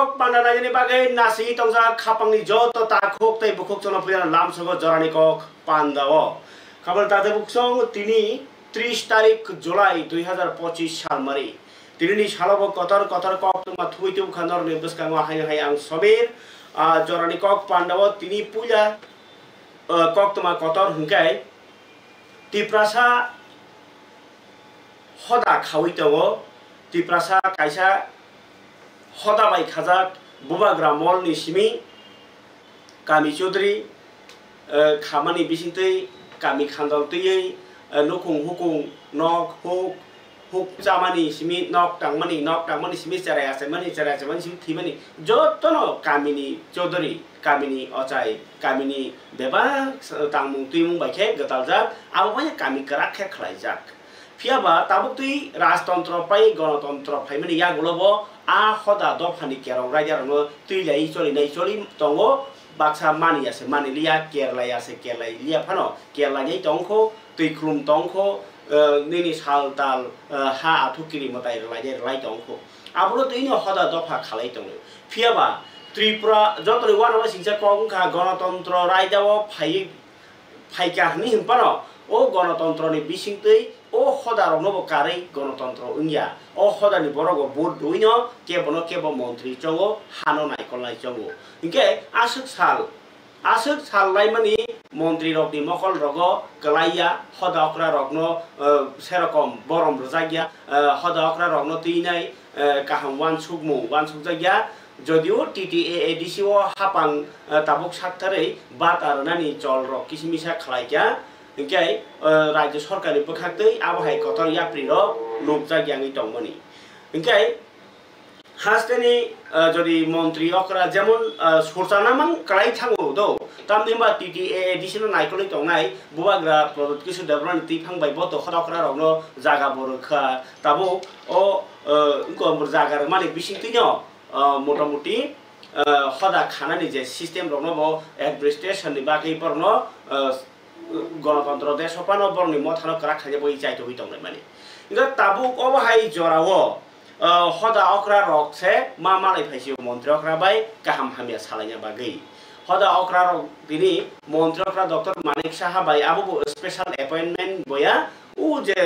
kok pandana ini bagai nasi tongsa kapangni joto takuk tai bukuk chona puya lam sogo jorani kok pandawo kabar tate buksong tini 30 तारिख जुलाई 2025 साल मरी तिनी सालबो Qatar कक मा थुइतु खनर नि बसकांगो हाय आं सबेर जरानी कक पांडव तिनी पूजा कक तमा कतर हुंकाय तिप्रासा हदा खावितगो तिप्रासा कायसा हदा बाय खाजाक बुबाग्रा मल नि सिमी कामी चौधरी खामानि बिसिंतै कामी खान्दल तयै नखुं हुकुं नक हुक जामानि सिमी नक टांगमानि सिमी चरायासेमानि सिमी थिमानि जतनो कामिनी चौधरी कामिनी अचाय कामिनी बेबा तांमुं तुइमुं बायखे गतालजाक आबोबाय कामी कराखे खलायजाक फियाबा ताबुक्तुइ राजतंत्र पाइ गणतंत्र फाइमानि यागुलबो आ हदा दफानि केरं रायजारनो तुइलाई चलि तंगो बाक्सा मानिलिया केरलाया फानो केरलानि तंखो तुइख्रुम तंखो निनि साल ताल हा आथुकिरि मताय राय तंखो आबुलो तुइनि हदा दफा खालाय तंग फियाबा त्रिपुरा जतरि वानावा सिंसा कंखा गणतंत्र रायजाव फाइका हनि हिमपानो ओ गणतंत्रनि बिसिंतै ओ हदारनोबो कारै गणतंत्र उंया ओ हदानि बरगो बुट दुइनो केबो मंत्री चंगो हानो नायकलनाय चंगो इनके आसुक साल लाइमानि मंत्री रगनि मकल रगो गलाइया हदाकरा रगनो सेरकम बरम रजागिया हदाकरा रगनो तुइनाय काहाम वानसुक जागिया जदिও TTAADC ओ हापां ताबुक साथारै बात आरनानि चल रक किसिमिसा खलाइया इनके राज्य सरकारनि बखाक्तै आबहाय कतर याप्रिर लोक जागियाङै दंमोनि इनके हास्तेनि जदि मन्त्री अकरा जेमन सरजानामां कलाइ थांगो दो तामनिबा TTAADC न नायकलै दंनाय बुवाग्रा प्रदत किसु देबरानि तिफांबाय बत खदकरा रगनो जागा बरखा ताबो ओ इनको जागा माने बिसिंतिनो मोटामुटी हदा खानानि जे सिस्टेम रगनो एडमिनिस्ट्रेशन नि बागै परनो गणतंत्र देश सपानो बरनि मथानो करा खाजे बई चाइतो हि दंनाय माने इगा ताबुक अबहाय जरावो हदा अकरा रकसे मालाय फाइसियो मन्त्री अकरा बाय गाहाम हामिया सालायना बागै हदा अकरा रक दिनि मन्त्री अकरा डॉक्टर मानिक साहा बाय आबो स्पेशल अपॉइंटमेंट बया उ जे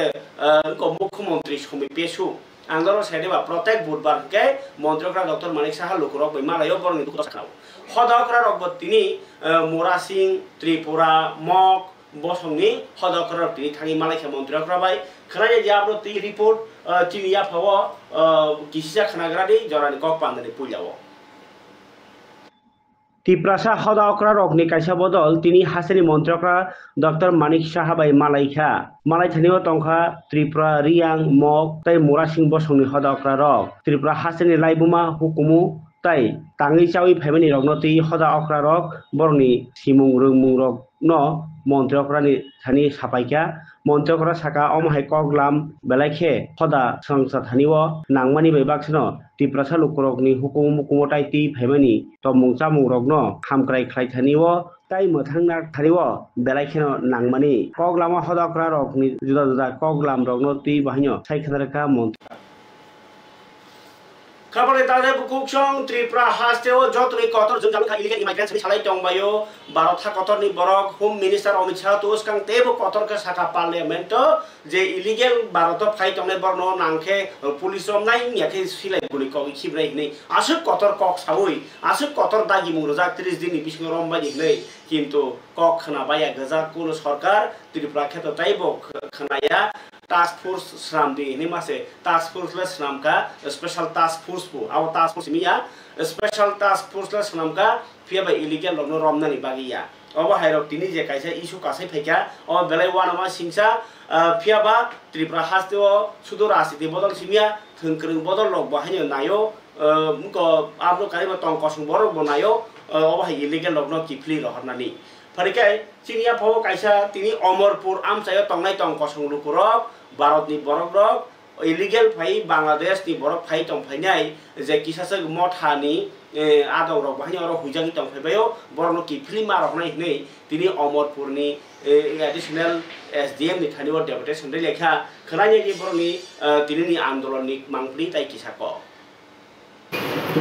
मुख्यमंत्री समी पेशु आंगरो साइडेबा प्रत्येक बुधबार के मन्त्री अकरा डॉक्टर मानिक साहा लोकरक बाय मालायो बरनि दुख साखाव हदा अकरा रक तिनि मोरासिं त्रिपुरा मक बसंनि हदा अकरा रक तिनि थाङि मालायखा मन्त्री अकरा बाय खनाय जाब्रो ति रिपोर्ट चिनिया फावो किसिसा खनाग्रानि जरानि कक पान्दनि पुइलावो तिप्रासा हदा अकरा रकनि कायसा बदल तिनि हासेनि मन्त्री अकरा डॉक्टर मानिक साहा बाय मालायथानिव तंखा त्रिपुरा रियां मक तै मोरासिं बसंनि हदा अकरा रक त्रिपुरा हासेनि लाइबुमा हुकुमु ताई तांगै चावि फाइमानि रगनो ति हदा अकरा रक बरनि सिमुं रोंमुं रक न मन्त्री अकरानि थानि सापाइका मन्त्री अकरा साका अमहाय कगलाम बेलायखे हदा संसा थानिव नांमानि बायबाक्सनो तिप्रासा लुकरकनि हुकुमु ताई ति फाइमानि तमुं चामुं रगनो हामक्राय खलाय थानिव ताई मोथांना थानिव बेलायखेनो नांमानि कगलामा हदा अकरा रकनि जुदा कगलाम रगनो ति बाहायनो सायखानारका मन्त्री खबरे ताजे बुकुक्सं त्रिपुरा हास्तेओ जतनि कतर जोंजालखा इलिगेल इमाइग्रेन्ट्स नि सालाय दंबायो भारत कतरनि बरक होम मिनिस्टार अमित शाह तोसकां तेबो कतरका साखा पार्लियामेन्ट जे इलिगेल भारत फाइ तंने बरनो नांखे पुलिस रमनाय नियाखे सिलाय गुलि क खिब्राय नै आसु कतर कक सावै आसु कतर दागि मुरजा 30 दिननि बिसिङ रमबाय नै किन्तु कक खना बाया गजा कुल सरकार त्रिपुरा खेत ताइबो खनाया टास्क फोर्स श्राम दी ने मासे टास्क फोर्स ले श्राम का स्पेशल टास्क फोर्स को आव टास्क फोर्स मिया स्पेशल टास्क फोर्स ले श्राम का फियाबा इलीगल लगनो रमनानि बागिया अब हायरक तिनि जे कायसे इशु कासे फैका अ बेलाय वानमा सिंसा फियाबा त्रिपुरा हास्तेओ सुदो रासिति बदल सिमिया थंक्रं बदल लग बाहायनो नायो मुको आबनो कारिबा तंकसं बरक बनायो अब हाय इलीगल लगनो किफ्ली रहरनानि फरिकाय चिनिया फो कायसा तिनि अमरपुर आमचायो तंनाय तंकसं लुकुरक भारतनि बरक रक इलीगल फाइ बांग्लादेशनि बरक फाइ तंफायनाय जे किसासे मथानि आदौ रक बाहायनो रक हुइजांनि तंफायबायो बरनो किफ्ली मारकनाय नै तिनि अमरपुरनि एडिशनल SDM नि थानिव डेपुटेशन दै लेखा खनाय जे बरनि तिनिनि आन्दोलननि मांफ्लि ताइ किसाको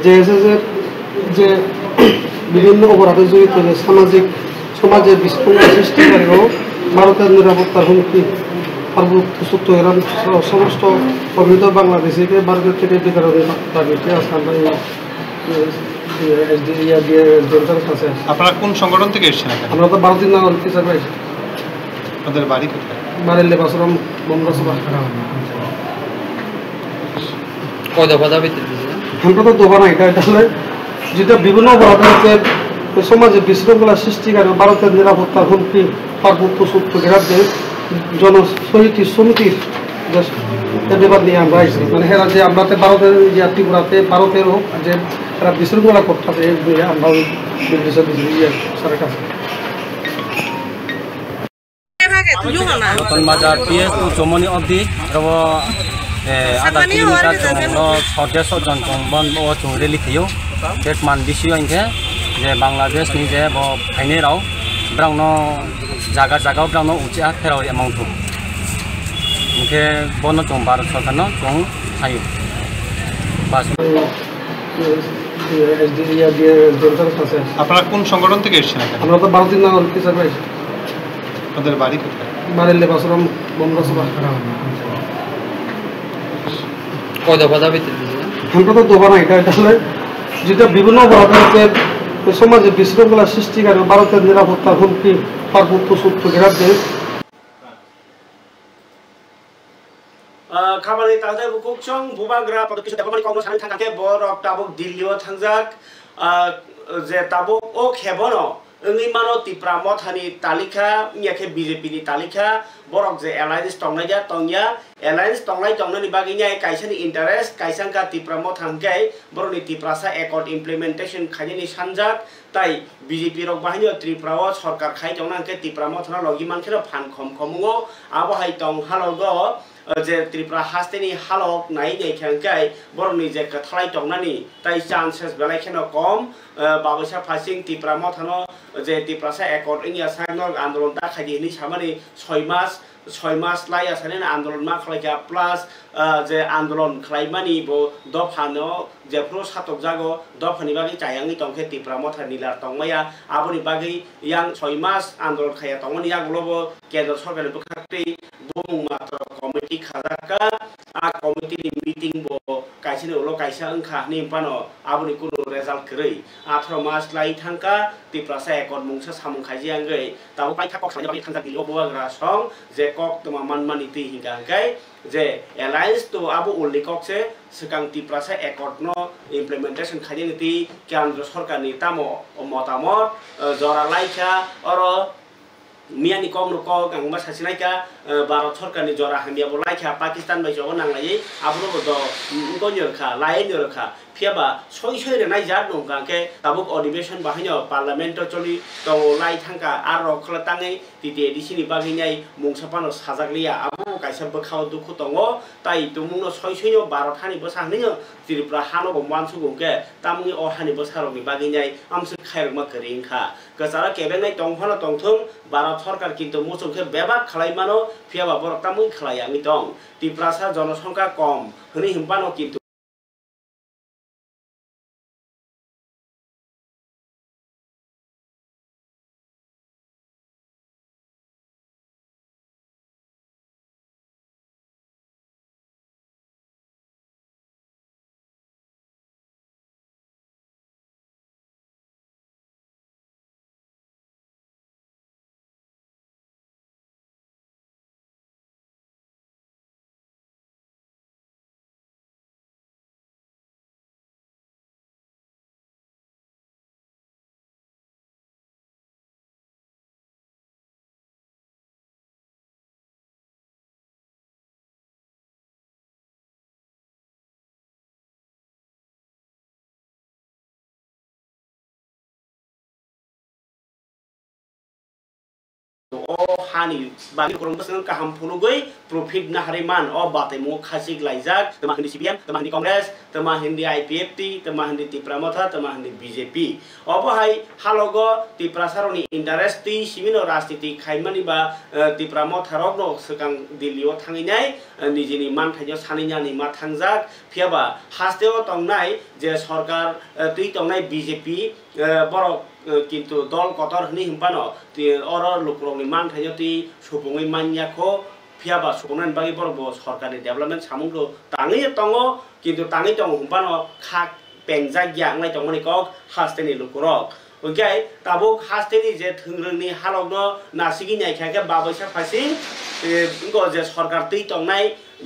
যে যে বিভিন্ন অপরাধে জড়িত যে সমাজের বিশৃঙ্খলা সৃষ্টিকারী ও ভারতের নিরাপত্তার হুমকি সার্বভৌমত্ব সূত্র এরম সমস্ত অবৈধ বাংলাদেশিকে ভারতের থেকে বিতরণের দাবিতে আমরা কাছে আপনারা কোন সংগঠন থেকে এসেছেন? আমরা তো ভারতীয় নাগরিক হিসাবে আপনাদের বাড়ি কোথায়? বাড়ির লেবাসরম বন্ধসভা আমরা তো দোকান এটা হলে যেটা বিভিন্ন অপরাধে সমাজে বিশৃঙ্খলা সৃষ্টিকারী ভারতের নিরাপত্তার হুমকি পার্বত্য সূত্র গ্রাহ্যে জনসহিতি সমিতির ব্যাপার নিয়ে আমরা আইসি মানে এরা যে আমরা ভারতের যে ত্রিপুরাতে ভারতেরও যে এরা বিশৃঙ্খলা করতেছে আমরা সরের কাছে Majar PS tu Somoni Abdi, Rawa ada kilometer cuma sordes ojan cuma bawa cuma reli theo, tet man bisi aja, je Bangladesh ni je bawa kaini rau, berang no jaga berang no uci akhirau emang tu, mungkin bono cuma baru soalnya cuma sayu, pas. আপনারা কোন সংগঠন থেকে এসেছেন? আমরা তো ভারতীয় নাগরিক হিসাবে আপনাদের বাড়ি কোথায়? বাড়ির লেবাসরম বন্ধসভা আমরা তো দোকান এটা হলে যেটা বিভিন্ন অপরাধে সমাজে বিশৃঙ্খলা সৃষ্টিকারী ভারতের নিরাপত্তার হুমকি পার্বত্য সূত্র গ্রাহ্যে খামানি তাহলে বুকুকচং বুবাগ্রা পদ কিছু দেখো মানে কংগ্রেস সানি থাকাতে বরক তাবুক দিল্লিও থাকজাক যে তাবুক ও খেবনো ওই মানো ত্রিপুরা মথানি তালিকা ইয়াকে বিজেপি नि তালিকা বরক যে alliance টংনাইয়া টংয়া alliance টংনাইনি বাগিnya কাইসানি interest কাইসাংকা Tripura মথাংকাই বরনি Tripurasa একট ইমপ্লিমেন্টেশন খাইনি সানজাক তাই বিজেপি রক বাহিনী ত্রিপুরাও সরকার খাই টংনাকে ত্রিপুরা মথানা লগি মানখেরা ফান খমখমুও আবহাই টং হালগ যে ত্রিপুরা হাস্তেনি হালক নাই নেখাংকাই বরনি যে থালাই টংনানি তাই চান্সেস বেলাইখেন কম বাবৈসা ফাসিং ত্রিপুরা মথানো যে ত্রিপুরাসা একট ইনিয়া সাইনর আন্দোলন তা খাইনি সামানি 6 মাস লাই আসানি আন্দোলন মা খালাইকা প্লাস যে আন্দোলন খালাইমানি বো দফানো যে প্রো সাতক জাগো দফানি বাগি চায়াঙ্গি টংখে ত্রিপুরা মথা নিলার টংমায়া আবনি বাগি ইয়াং 6 মাস আন্দোলন খাইয়া টংমানি ইয়াগুলোবো কেন্দ্র সরকারের পক্ষে বুমুং মাত্র কমিটি খাজাকা কমিটি মিটিং বো কাইসিনি উলো কাইসা ওংখা नि पानो आबनि कुनु रेजाल्ट करै 18 मास लाई थांका ত্রিপুরাসা একট मुंसा सामुं खाइजियांगै ताबो पाइ थाकक सानि बागि थांका दिलो बोग्रा सं जे कक तमा मानमानि ति हिंगांगाय जे एलायंस तो आबो उल्लि ककसे सिगां त्रिपुरासा एकट नो इमप्लिमेंटेशन खाइजिनि ति केन्द्र सरकारनि तामो मतामत जरा लाइखा अर मियानि कम नको गांबा सासिनायका भारत सरकारनि जरा हामियाबो लाइखा पाकिस्तान बायजोबो नांलायै आबो द गन्यरखा लायनरखा फियाबा सय रे नायजात नंगांके ताबुक अधिवेशन बाहायनो पार्लियामेन्ट चलि तो लाई थांका आर रखला ताङै तिति एडिसिनि बागिनाय मुंसापानो साजागलिया आबो कायसा बखाव दुखु दङो ताइ तुमुनो सय भारत हानि बसाहनियो त्रिपुरा हानो मानसुगुके तामनि अ हानि बसारनि बागिनाय आमसु खायरमा करिंखा गजारा केबेनाय दंफानो दंथुं भारत सरकार किन्तु मुसुखे बेबाक खालायमानो फियाबा बरक तामुइ खालायाङि दं त्रिपुरासा जनसंख्या कम हनि हिमपानो किन्तु o hani bagi kurang besar kaham pulugai profit nahariman o batai mu khasik laijak temah hindi CPM temah hindi Kongres temah hindi IPFT temah hindi Tipramotha temah hindi BJP obo hai halogo Tiprasaroni interesti simino rastiti khaimani ba Tipramotha rokno sekang Dillio thanginai nijini man thajo saninyani ma thangjak phiaba hasteo tongnai je sarkar tui tongnai BJP borok কিন্তু দল কতর হনি হিমপানো তি or লোকরংনি মান থাইজতি সুপুংই মানয়াখো ফিয়াবা সুপুংনান বাগি বরব সরকারি development সামুংলো তাঙি তঙ্গো কিন্তু তাঙি তঙ্গ হিমপানো খাক পেংজা গ্যাংলাই তঙ্গনি cock হাস্তেনি লোকরক ওকে তাবুক হাস্তেনি যে থংরংনি হালগনো নাসিগি নাইখাকে বাবৈসা passing ইংগো যে সরকার তৈ তংনাই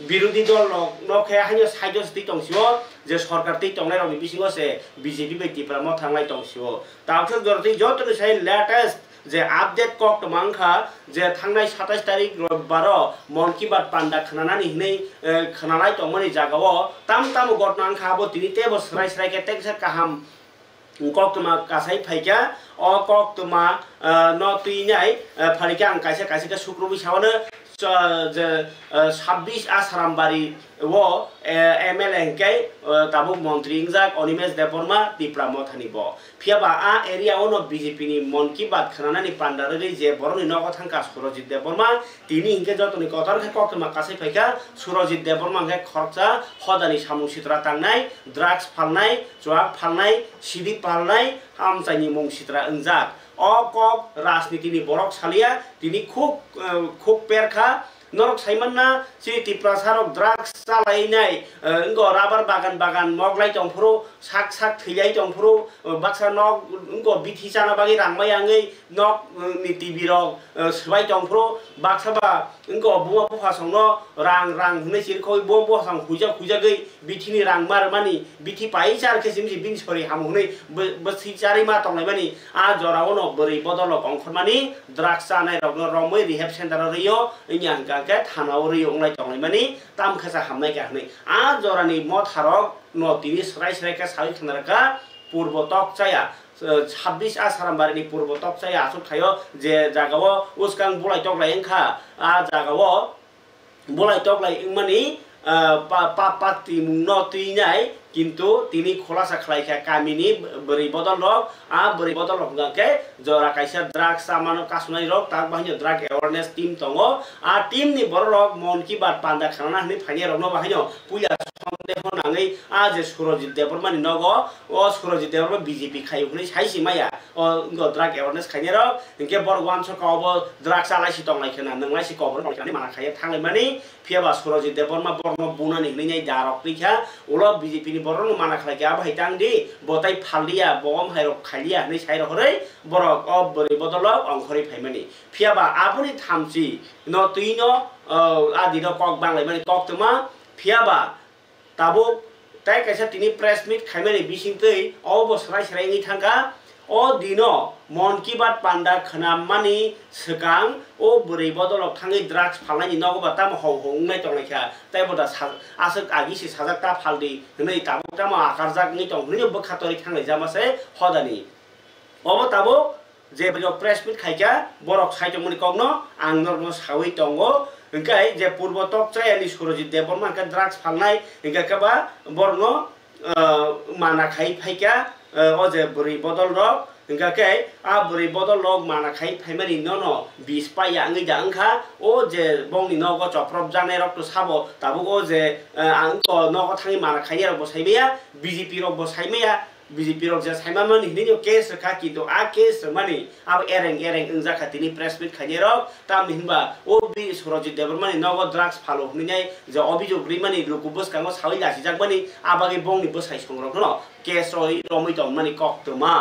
বিরোধী দল নখে হাইনো সাইডস তৈ তংসিও যে সরকার তৈ তংনাই রনি বিসিংও সে BJP by Tipramotha থাংলাই তংসিও তাওকে জরতি যতনি Sai latest যে আপডেট কক তমাংখা যে থাংনাই 27 তারিখ রবিবার মন কি বাত পান্ডা খানানানি হিनै খানালাই তংমানি জাগাও তাম তাম ঘটনা আংখাবো তিনি তেবো সরাই সরাইকে টেকসা কাহাম kok tuma kasai phaika o kok tuma no tuinai pharika ang kaisa kaisa ka sukrubi sawana je 26 Asrambari wo MLA kai tabuk montri ingjak Onimesh Deborma Tipramotha ni bo phiaba a area ono BJP ni mon ki bat khanana ni pandarari je boroni nogo thangka Surojit Deborma tini inke jotoni kotor kha kok tuma kasai phaika Surojit Deborma kha khorcha hodani samung sitra tangnai drugs phalnai joak phalnai sidi phalnai hamchaini mung sitra ingjak o kok rajniti ni borok salia tini khub perkha norok saimanna si Tiprasarok drugs salainai ngo rubber bagan moglai tongfuru sak thilai tongfuru baksa nok ngo bithi chana bagi rangmai angai nok ni TV rok sbai tongfuru baksa ba ngo bunga pha songno rang hunai sir khoi bom bo sang khuja gei bithi ni rang mar mani bithi pai char ke simsi bin sori ham hunai basi chari ma tonglai mani a jorao no bori bodolo kongkhormani drugs sanai rok no romoi rehab center riyo inyang ka ke thanao riyo nglai tonglai mani tam khasa hamnai ka hnai a jorani motharok no tini srai ka sawi khnaraka purbo tok chaya 26 Asrambari ni purbo tok chaya asuk thayo je jagao uskang bulai tok lai engkha a jagao bulai tok lai ingmani pati mungno tuinai কিন্তু তিনি খোলাসা খালাইখা কামিনি বরি বদল rock আ বরি বদল rock গাকে জরা কাইসা drug সামানো কাসনাই rock তাক বাহিনো drug awareness team তঙ্গ আ team নি বড় rock মন কি বাত পান্ডা খানা হনি ফাইনি রক ন বাহিনো পুইলা সন্দেহ নাঙै আ যে Surojit Deborma ni নগ ও Surojit Deborma BJP খাই হনি সাইসি মায়া ও ড্রাগ অ্যাওয়ারনেস খাইনি রক ইনকে বড় ওয়ানস কব ড্রাগ সালাইসি তংলাইখনা নংলাইসি কবর খানি মানা খাই থাংলাই মানি ফিয়াবা Surojit Deborma বর্ণ বুনানি হনি দারক লিখা ওলো BJP ni borong mana khala kya bhai tang di botai phalia bom hairok khalia ni sairo hore borok ob bori bodolok ongkhori phaimani phiaba apuni thamchi no tuino adi no kok banglai mani kok tuma phiaba tabo tai kaisa tini press meet khaimani bisingtei obo srai ngi thangka o dino mon ki bat panda khanamani sekang o bori bodolok thangi drugs phalani nogoba tam hongnai tonglaicha tai boda asuk agi si sajak ta phaldi nei tabo tama akarjak ngi tongnai bokhatori thanglai jamase hodani obo tabo je brio press meet khaika borok saitongmani kogno angnorno sawi tongo engkai je purbo tok chayani Surojit Deborma ka drugs phalnai engkai kaba borno mana khai phaika o je bori bodol rok engka ke a bori bodol rok mana khai phaimani no 20 pa ya ngi jangkha o je bongni no go choprop janai rok to sabo tabugo je angko no go thangi mana khai rok bo saimeya BJP rok bo saimeya BJP rok je saimamani hini case kha ki to a case mani ab ereng engja khatini press meet khai rok tam hinba o bi Surojit Deborma ni no go drugs phalo hini je obijog rimani lukubus kango sawi lasi jakbani abagi bongni bo sai songrok no case roi romoi tong mani kok tuma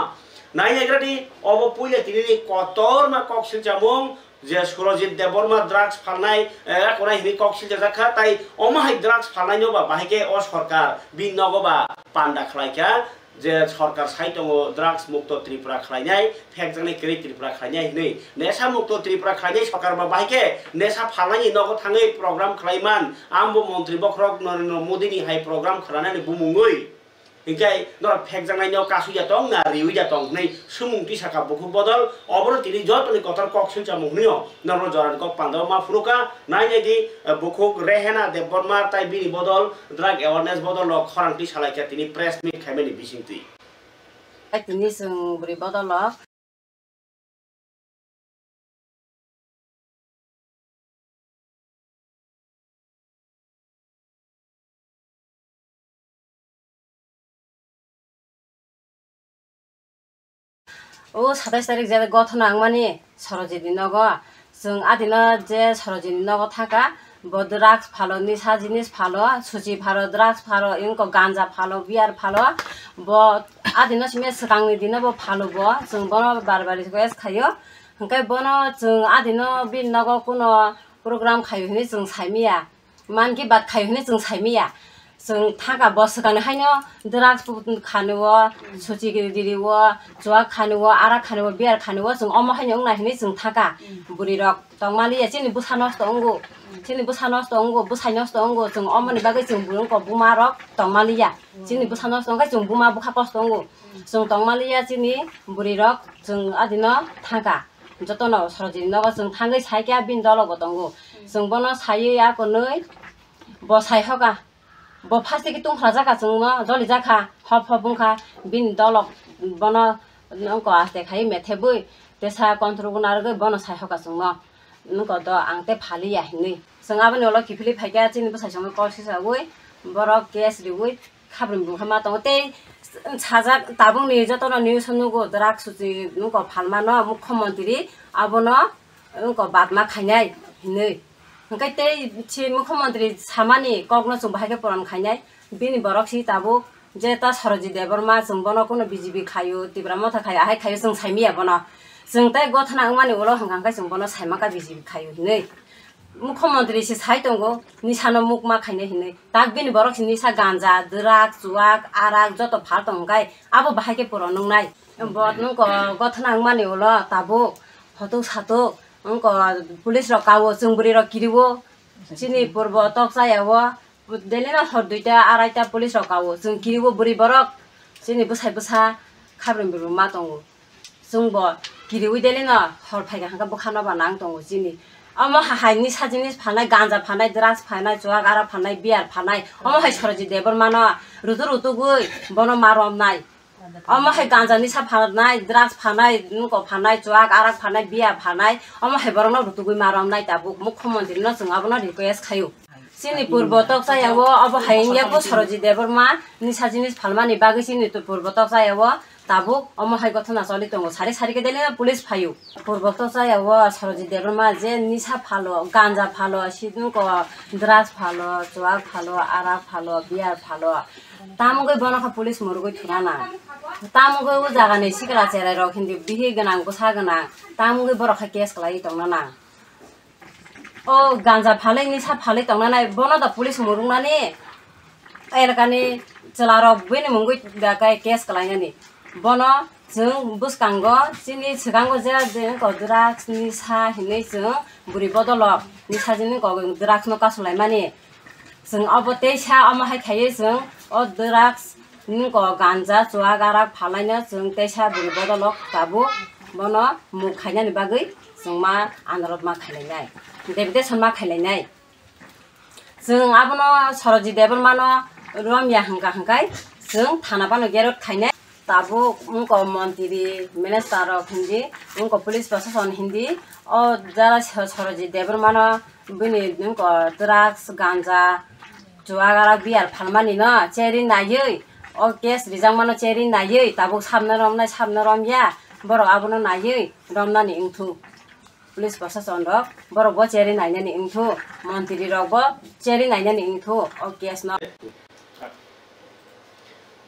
nai egrati obo puile tini kotor ma kok siljamong je Surojit Deborma drugs phalnai konai hini kok siljakha tai omahai drugs phalnai no ba bahike o sarkar bin nogoba panda khlaika যে সরকার সাইটঙ্গ drugs মুক্ত Tripura খাইনাই ফেকজানি Kerry Tripura খাইনাই nei নেশা মুক্ত ত্রিপুরা খাইনাই সরকার বা বাইকে নেশা ফালানি নগো থাঙै programme খাইমান আমবো মন্ত্রী বখরক Narendra Modi ni hai program kharana ni bumungoi Ingkai nora phek jangnai nyo kasu jatong na riwi jatong nei sumung ti saka buku bodol obro tini jot ni kotor kok sil chamung nio noro joran kok pando ma fruka nai ne di buku rehena de bormar tai bini bodol drug awareness bodol lo khorang ti salai ka tini press meet khaimeni bisingti tini sung buri bodol lo 오 27 제가 거토나 악마니 서러지니 너거 ซึ่ง 아디나 제 서러지니 너거 타가 뭐 드락스 팔로 니사 지니스 팔로 수지 팔로 드락스 팔로 인거 간자 팔로 비아르 팔로 뭐 아디나 심에 스강니 디나 뭐 팔로 뭐ซึ่ง 번호 바르바리 거에서 가요 그러니까 번호 ซึ่ง 아디나 빈 너거 꾸노 프로그램 가요 흔히 ซึ่ง 삶이야 만기 밭 가요 흔히 ซึ่ง 삶이야ซึ่ง 타가 버스가는 하녀 드락스 가누어 소지기들이워 조악 가누어 아라 가누어 비알 가누어ซึ่ง 어머 하녀 나히니ซึ่ง 타가 무리럭 덩말이야 진이 부산어스도 온고 진이 부산어스도 온고 부산어스도 온고ซึ่ง 어머니 바게ซึ่ง 부른 거 부마럭 덩말이야 진이 부산어스도 온고ซึ่ง 부마 부카버스도 온고ซึ่ง 덩말이야 진이 무리럭ซึ่ง 아디너 타가 저또너 서러지 너가ซึ่ง 탕의 사이게 빈더러고 덩고ซึ่ง 번호 사이야 거는 뭐 사이허가 뭐 파스기 똥 하자가 정말 저리 자카 허퍼분카 빈 dolok 번호 너거 아때 가이 메테부이 대사 컨트롤고 나르고 번호 사이허가 정말 너거 더 앙때 팔이야 했니 성아버니 올라 기필이 파게 진이 부사정을 거시사고 뭐라 게스리고 카브린 부하마 똥때 찾아 다봉니 저토나 뉴스 누고 드락 수지 누거 발마나 무커먼들이 아버나 누거 바마 খাইনাই 했니 그러니까 때 무커먼들이 사만이 거기서 좀 하게 보람 가냐 비니 버럭시 따보 이제 다 서러지 대버마 정번어 কোনো 비지비 가요 디브라마타 가요 아이 가요 성 삶이야 번어 정때 거타나 응만이 올라 한강가 정번어 삶마가 비지비 가요 네 무커먼들이 시 사이던 거 니사노 묵마 가냐 했네 딱 비니 버럭시 니사 간자 드락 주악 아락 저도 발동가이 아부 하게 보러 농나이 뭐 누거 거타나 응만이 올라 따보 허도 사도 응거 police रकावो जोंबुरी रकिरिवो सिनी पूर्व तक्सायावो देलेना हर दुइटा आराइटा police रकावो जों किरिवो बुरी बरक सिनी बुसाइ बुसा खाब्रिम बिरु मा दंगो जोंबो किरिवो देलेना हर फाइगा हांगा बखाना बा नां दंगो सिनी अमा हाहाइनि साजिनि फानाय गांजा फानाय द्राग्स फानाय जुवा गारा फानाय बियार फानाय अमा हाइ सरजि देबर माना रुतु रुतु गुइ बनो मारमनाय अमा हाइ गांजा निसा फानाय द्राग्स फानाय नुको फानाय जुवा गारा फानाय बियार फानाय अमा हाइ बरनो रुतु गुइ मारमनाय ताबु मुख्यमन्त्री न जों आबना रिक्वेस्ट खायो सिनी पूर्व तक्सायावो अब हाइनियाबो सरजि देबरमा निसा जिनिस फालमानि बागै सिनी तो पूर्व तक्सायावो ताबु अमा हाइ गथना चलि दङ सारि सारि के देले पुलिस फायो पूर्व तक्सायावो सरजि देबरमा जे निसा फालो गांजा फालो सिनुको द्राग्स फालो जुवा फालो आरा फालो बियार फालो तामुगै बनखा पुलिस मरुगै थुराना तामुगै उ जागानि सिकरा चेराइ रखिन्दि बिहि गोनां गुसा गोनां तामुगै बरखा केस खालाइ दङना ओ गांजा फालै निसा फालै दङना बन द पुलिस मरुंनानि एरकानि चलार बेनि मुंगै दाकाय केस खालायनानि बन जों बुसकांगो सिनि सिगांगो जे द्राग्स निसा हिनै जों बुरि बदल निसा जिनि द्राग्स न कासलायमानि जों अब तेसा अमा हाइ खायो जों ओ द्राग्स निको गांजा जुवा गारा फालायनो जों तेसा बुरि बदल ताबु बन मु खायनानि बागै जों मा आनरद मा खायलायनाय देबदेसन मा खायलायनाय जों आबनो सरजि देबरमानो रमिया हंगा हंगाय जों थानाबानो गेरत खायनाय ताबु उनको मन्त्री मिनिस्टर अफ हिन्दी उनको पुलिस प्रशासन हिन्दी ओ जरा सरजि देबरमानो बिनि उनको द्राग्स गांजा जुवागारा बियार फालमानि न चेरि नायै ओ केस रिजांमानो चेरि नायै ताबु साबना रमया बर आबनो नायै रमनानि इंथु पुलिस प्रशासन र बर ब चेरि नायनानि इंथु मन्त्री र ब चेरि नायनानि इंथु ओ केस न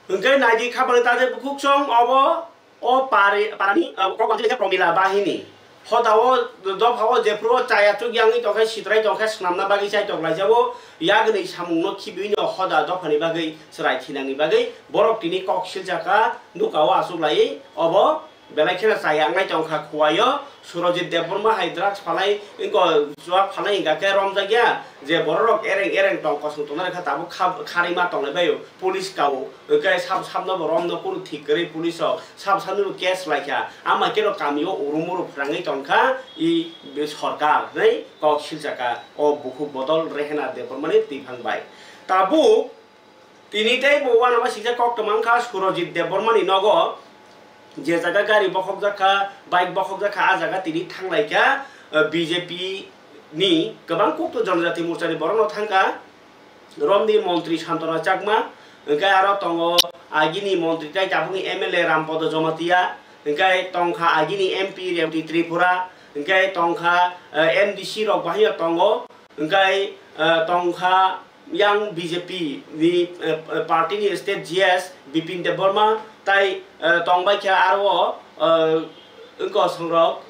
Hingkai naji kabar tadi bukuk song abo o parani kok kanti ke promila bahini hodawo do hawo jepro caya tu yangi to kai sitrai to kai snamna bagi cai to lai jabo yagni samungno kibino hoda do phani bagi serai thinangi bagi borok tini kok siljaka nukawa asuk lai abo belai kena saya ngai tongkha khuayo Surojit Deborma hai drugs phalai inko jua phalai ga ke rom jagya je borok ereng tong kosung tona rekha tabu kharima tong lebayo police kau kai sab no rom no kuru thikri police sab no case laikya ama kero kamio urumuru phrangai tongkha I sarkar nei kok siljaka o buku bodol rehna Deborma ni tifang bai tabu tini tai bowa nama sija kok tomangkha Surojit Deborma ni nogo je jaga gari bokhok jaka bike bokhok jaka a jaga tini thanglaika BJP ni gobang kokto Janojati Morcha ni borno thangka Romni Montri Santona Chakma engkai aro tongo agini Montri tai tabungi MLA Rampodo Jomatia engkai tongkha agini MP Rewti Tripura engkai tongkha MDC rok bahaya tongo engkai tongkha yang BJP ni party ni state GS Bipin Deborma tai tongbai kya aro engko songrok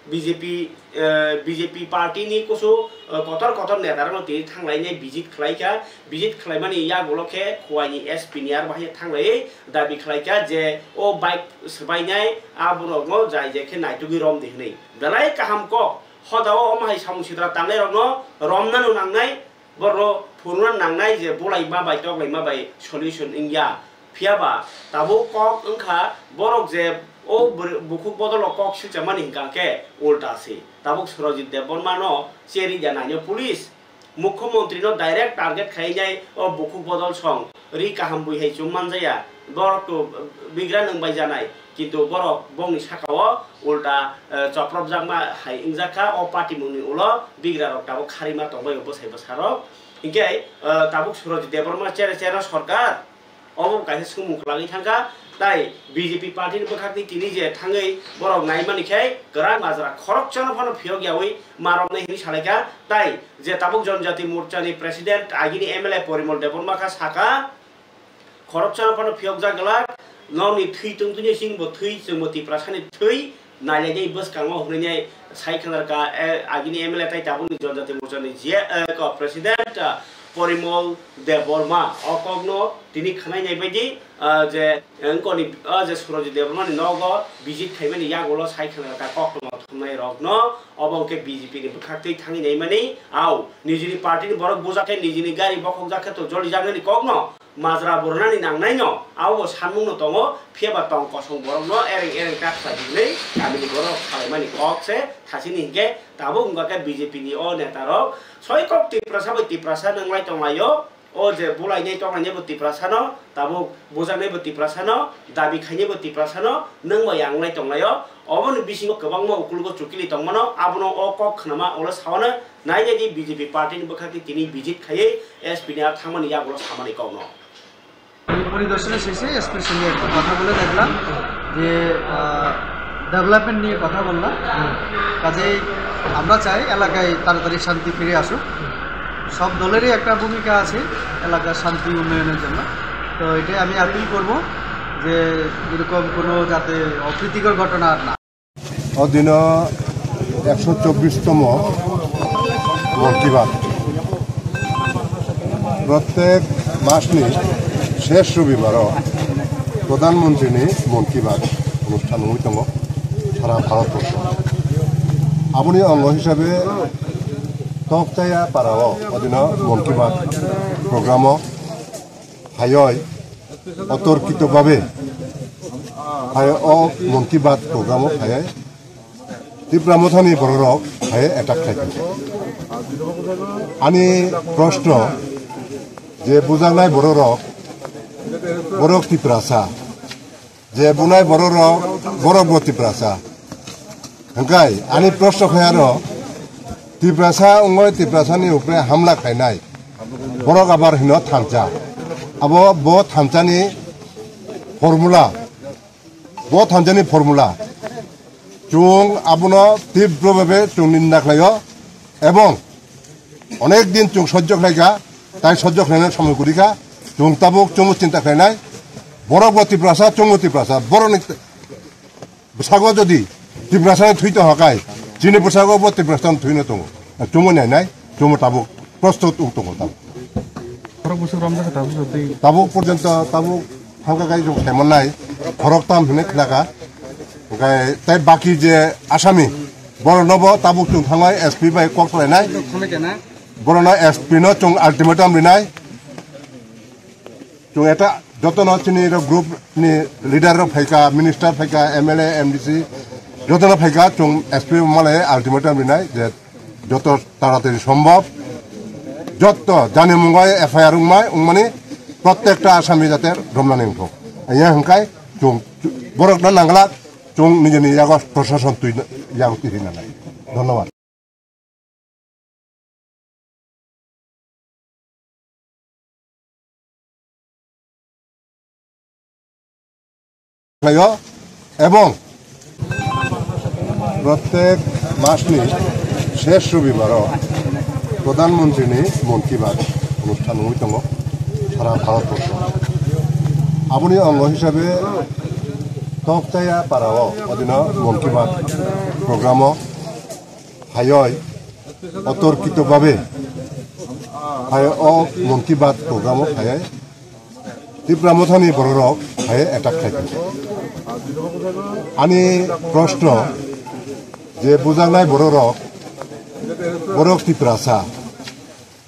BJP party ni kusu kotor netar no ti thanglai nei visit khlai mani ya goloke khwai SP ni ar bahya thanglai dabi khlaika je o bike sbai nai aburok no jai je khe naitugi rom dihnei dalai kaham ko hodao omai samusitra tangnai rok no romna nu nangnai borro puruna nangnai je bolai ma bai tok lai ma bai solution ingya phiaba tabo kok engkha borok je o bukuk bodol kok silchamani hingkake ulta si tabuk Surojit Deborma no cheri jananya police মুখ্যমন্ত্রী no direct target khai jai o bukuk bodol song ri kaham bui hai chumman jaya borok to bigra nang bai janai কিন্তু borok bongni sakao ulta choprop jangma hai ingjaka o party muni ulo bigra rok tabo kharima tongbai bosai bosarok ingkai tabuk Surojit Deborma chera sarkar obo kaise sumuk lagi thangka tai BJP party ni bakhakti tini je thangai borok naimani khai gara majra khorok chana phano phiyog yawi marom nei hini salaika tai je tabuk Janojati Morcha ni president agini MLA Porimol Deborma kha saka khorok chana phano phiyog jagala noni thui tungtuni singbo thui jengmoti prasani thui nailai bus kangmo hnei sai khanar ka agini MLA tai tabuk Janojati Morcha ni je ko president Porimol Deborma okogno tini khanai nai baidi je engkoni je Surojit Deborma ni nogo visit khaimani yagolo sai khana ka kokno thumnai rokno obongke BJP ni bukhakti thangi nei mani au nijini party ni borok bojake nijini gari bokhok jake to joli jagani kokno majra bornani nangnai no au sanmung no tongo phieba tong kosong borok no ereng kaksa dinei kamini borok khaimani kokse thasini hingke tabo ungake BJP ni o netarok soi kok ti prasa nanglai tongayo o je bulai nei tongai nei boti prasano tabo bojang nei boti prasano dabi khaine boti prasano nangmo yanglai tonglayo oboni bisingo kobangmo ukulgo chukili tongmano abono o kok khnama ola sawana nai nei BJP party ni bakhati tini visit khaye SP ni ar thamani yagolo samani kogno পরিদর্শনের শেষে এসপির সঙ্গে একটু কথা বলে দেখলাম যে development নিয়ে কথা বললাম কাজেই আমরা চাই এলাকায় তাড়াতাড়ি শান্তি ফিরে আসুক সব দলেরই একটা ভূমিকা আছে এলাকার শান্তি উন্নয়নের জন্য তো এটাই আমি আপিল করব যে এরকম কোনো যাতে অপ্রীতিকর ঘটনা আর না অদিন 124তম মন কি বাত প্রত্যেক মাসনি শেষ রবিবার প্রধানমন্ত্রী মন কি বাত অনুষ্ঠান হয়ে দङ সারা ভারতবর্ষ আপনি অঙ্গ হিসাবে তকতায়া পাড়াও অদিন মন কি বাত প্রোগ্রাম হায় অতর্কিতভাবে হায় অ মন কি বাত প্রোগ্রাম হায় তীব্রামথানি বড়রক হায় এটাক খাইছে আনি প্রশ্ন যে বুজাংনাই বড়রক বরক তীব্রাসা যে বুনাই বড়রক বরক তীব্রাসা হংকাই আনি প্রশ্ন খায়ার তীব্রাসা অঙ্গয় তীব্রাসানি উপরে হামলা খাইনাই বরক আবার হিন থামচা আব ব থামচানি ফর্মুলা চুং আবুন তীব্রভাবে চুং নিন্দা খাইয় এবং অনেক দিন চুং সহ্য খাইকা তাই সহ্য খাইনার সময় করিকা চুং তাবুক চুমু চিন্তা খাইনাই বরক তীব্রাসা চুমু তীব্রাসা বড় সাগর যদি তীব্রাসানি থুইতে হকাই চিনি পোশাক তীব্রাসান থুইনো দङ চুমু নাই চুমু তাবুক প্রস্তুত দङ তাবুক পর্যন্ত তাবুক হালকা গাই খাইমন নাই হরক তাম হিনে খেলাকা তাই বাকি যে আসামি বড় নব তাবুক চুং থাঙাই এসপি বাই কক খালাयनाय বড়না এসপি ন চুং আলটিমেটাম রিনাय চুং এটা যতন চিনি গ্রুপ নি লিডার ফাইকা মিনিস্টার ফাইকা এমএলএ এমডিসি যতন ফাইকা চুং এসপি মালে আলটিমেটাম রিনাय যে যত তাড়াতাড়ি সম্ভব যত জানি মুঙ্গাই এফআইআর উংমানি প্রত্যেকটা আসামি যাতে রমনানি উঠো ইয়া হংকাই চুং বরক না নাংলা চুং নিজে ইয়াগ প্রশাসন তুই ইয়াগ তিরি না ধন্যবাদ এবং প্রত্যেক মাসনি শেষ রবিবার প্রধানমন্ত্রীনি মন কি বাত অনুষ্ঠান দङ সারা ভারতবর্ষ আপনি অঙ্গ হিসাবে তকচায়া পারাও অদিন মন কি বাত প্রোগ্রাম হায় অতর্কিতভাবে হায় অ মন কি বাত প্রোগ্রাম হায় তীব্রামথানি বড়রক হায় এটাক খাইছে আনি প্রশ্ন যে বুঝানায় বড়রক বরক তীব্রাসা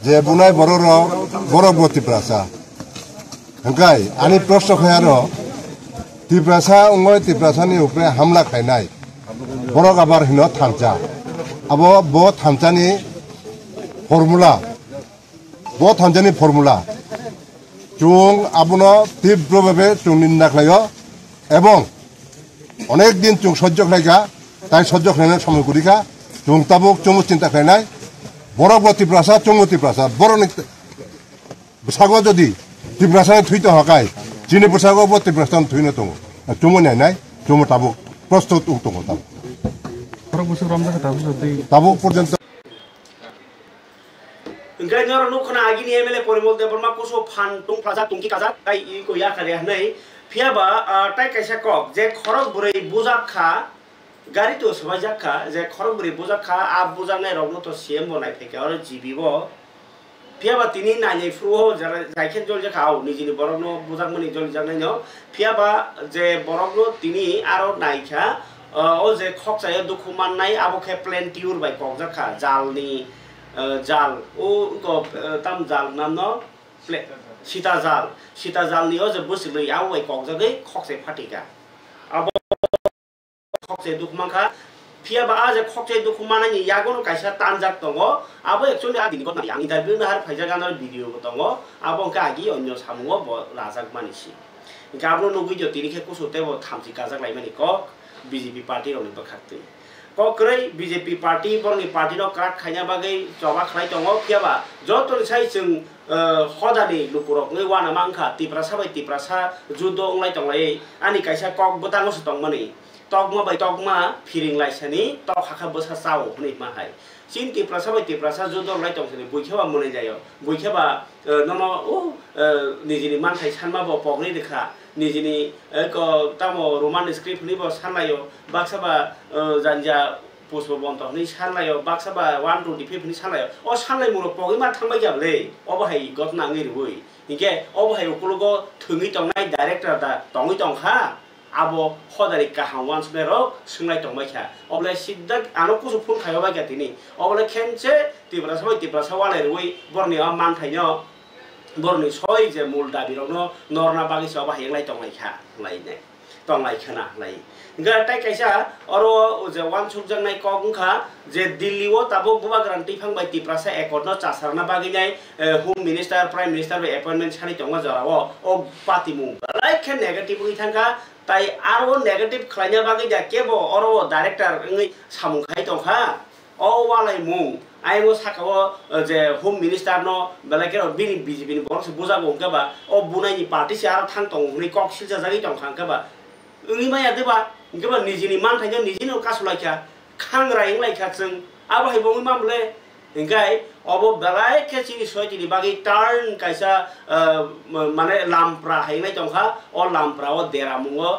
যে বুনাই বড়রক বরক তীব্রাসা হংকাই আনি প্রশ্ন খায়ার তীব্রাসা উঙ্গয় তীব্রাসানি উপরে হামলা খাইনাই বরক আবার হিন থামচা আবো ব থামচানি ফর্মুলা চুং আবুন তীব্রভাবে চুং নিন্দা খাইয় এবং অনেক দিন চুং সহ্য খাইকা তাই সহ্য খাইনার সময় করিকা চুং তাবুক চুমু চিন্তা খাইনাই বরক তীব্রাসা চুঙ্গু তীব্রাসা বড় সাগর যদি তীব্রাসানি থুইতে হকাই চিনি পোশাক তীব্রাসান থুইনো দङ চুমু নাইনাই চুমু তাবুক প্রস্তুত দङ তাবুক পর্যন্ত Ingkai nyoro nukna agi ni MLA Porimol Deborma kuso fan tung plaza tungki kaza kai iko ya kare hanai phiaba tai kaisa kok je khorok burei bujak kha gari to sabajak kha je khorok burei bujak kha a bujak nai rogno to CM bonai theke aro GB bo phiaba tini nai fru ho jaikhen jol je khao nijini borogno bujak mani jol janai no phiaba je borogno tini aro nai kha o je khok chaya dukuman nai abo khe plan tiur bai kokjak kha jalni জাল ও তাম জাল নাম ন সীতা জাল নিও যে বসিলে আও ওই ককজাগে খকসে ফাটিকা আব খকসে দুখমাখা ফিয়াবা আ যে খকসে দুখমানানি ইয়াগনো কাইসা তানজাক দङ আবো একচুয়ালি আদিনি কথা আনি দাবি না হার ফাইজা গানার ভিডিও দङ আবো কা আগি অন্য সামুও রাজাক মানিসি গাবনো নগুই জ তিনিখে কুসুতে ব থামসি কাজাক লাইমানি কক বিজেপি পার্টি রনি বখাকতে ককरै বিজেপি পার্টি বরনি পার্টি नो क्राक खाइना बागै जबा खाइ दङ फियाबा जतन साइ जों हदानि लुकुरक नै वाना मांखा तिप्रासा बाय तिप्रासा जुद अंलाय दंलाय आनि काइसा कक बदांगस दंमानि तकमा बाय तकमा फिरिं लाइसानि तक हाखा बसा चाव हनै माहाय चिन तिप्रासा बाय तिप्रासा जुद अंलाय दंसनि बयखेबा मने जायो बयखेबा नन ओ निजिनि मानथाय सानमा ब पगनि देखा निजिनि तामो रोमान स्क्रिप्ट नि ब सानलायो बाक्साबा जानजा पुष्प बन्त नि सानलायो बाक्साबा 125 नि सानलायो ओ सानलाय मुरो पगै मा थांबाय जाबले अबहाय गतना ngirui इंगे अबहाय उकुलगो थुङि तंनाय डाइरेक्टर दा तङै तंखा आबो हदारि काहां वान्स बेरो सोंनाय तंबायखा अबले सिद्दा आनो कुसु फुन खायबा गातिनि अबले खेनसे तिब्रासा वालाय रुइ बरनि मानथायनो बरनि सय जे मूल दाबिरनो नरना बागिस अबहाय लाय तंलायखा लायने तंलायखना लाय गाटाय काइसा अरो जे वान सुबजांनाय कगुखा जे दिल्लीओ ताबो बुबा ग्रान्टि फांबाय तिप्रासा एकर्डनो चासारना बागिनाय home minister prime minister appointment सानि तंगा जराव ओ पातिमु लाइखे नेगेटिव गैथांगा ताई आरो नेगेटिव खलायना बागै दा केबो अरो डाइरेक्टर ngै सामुखाय तंखा ओ वालाय मु आइमो साकाव जे होम मिनिस्टार नो बेलाकेर बिनि बीजेपी नि बरस बुजागो गबा ओ बुनायनि पार्टी से आरो थां तंग नै कक सिलजा जागै तंखा गबा 응이 마야 देबा गबा निजिनि मानथायनो निजिनो कासुलायखा खांरायं लायखा जों आबहाय बङै मामले इंगाय अब बेलाय केचिनि सयतिनि बागै टार्न काइसा माने लामप्रा हायनाय तंखा ओ लामप्रा ओ देरामुङो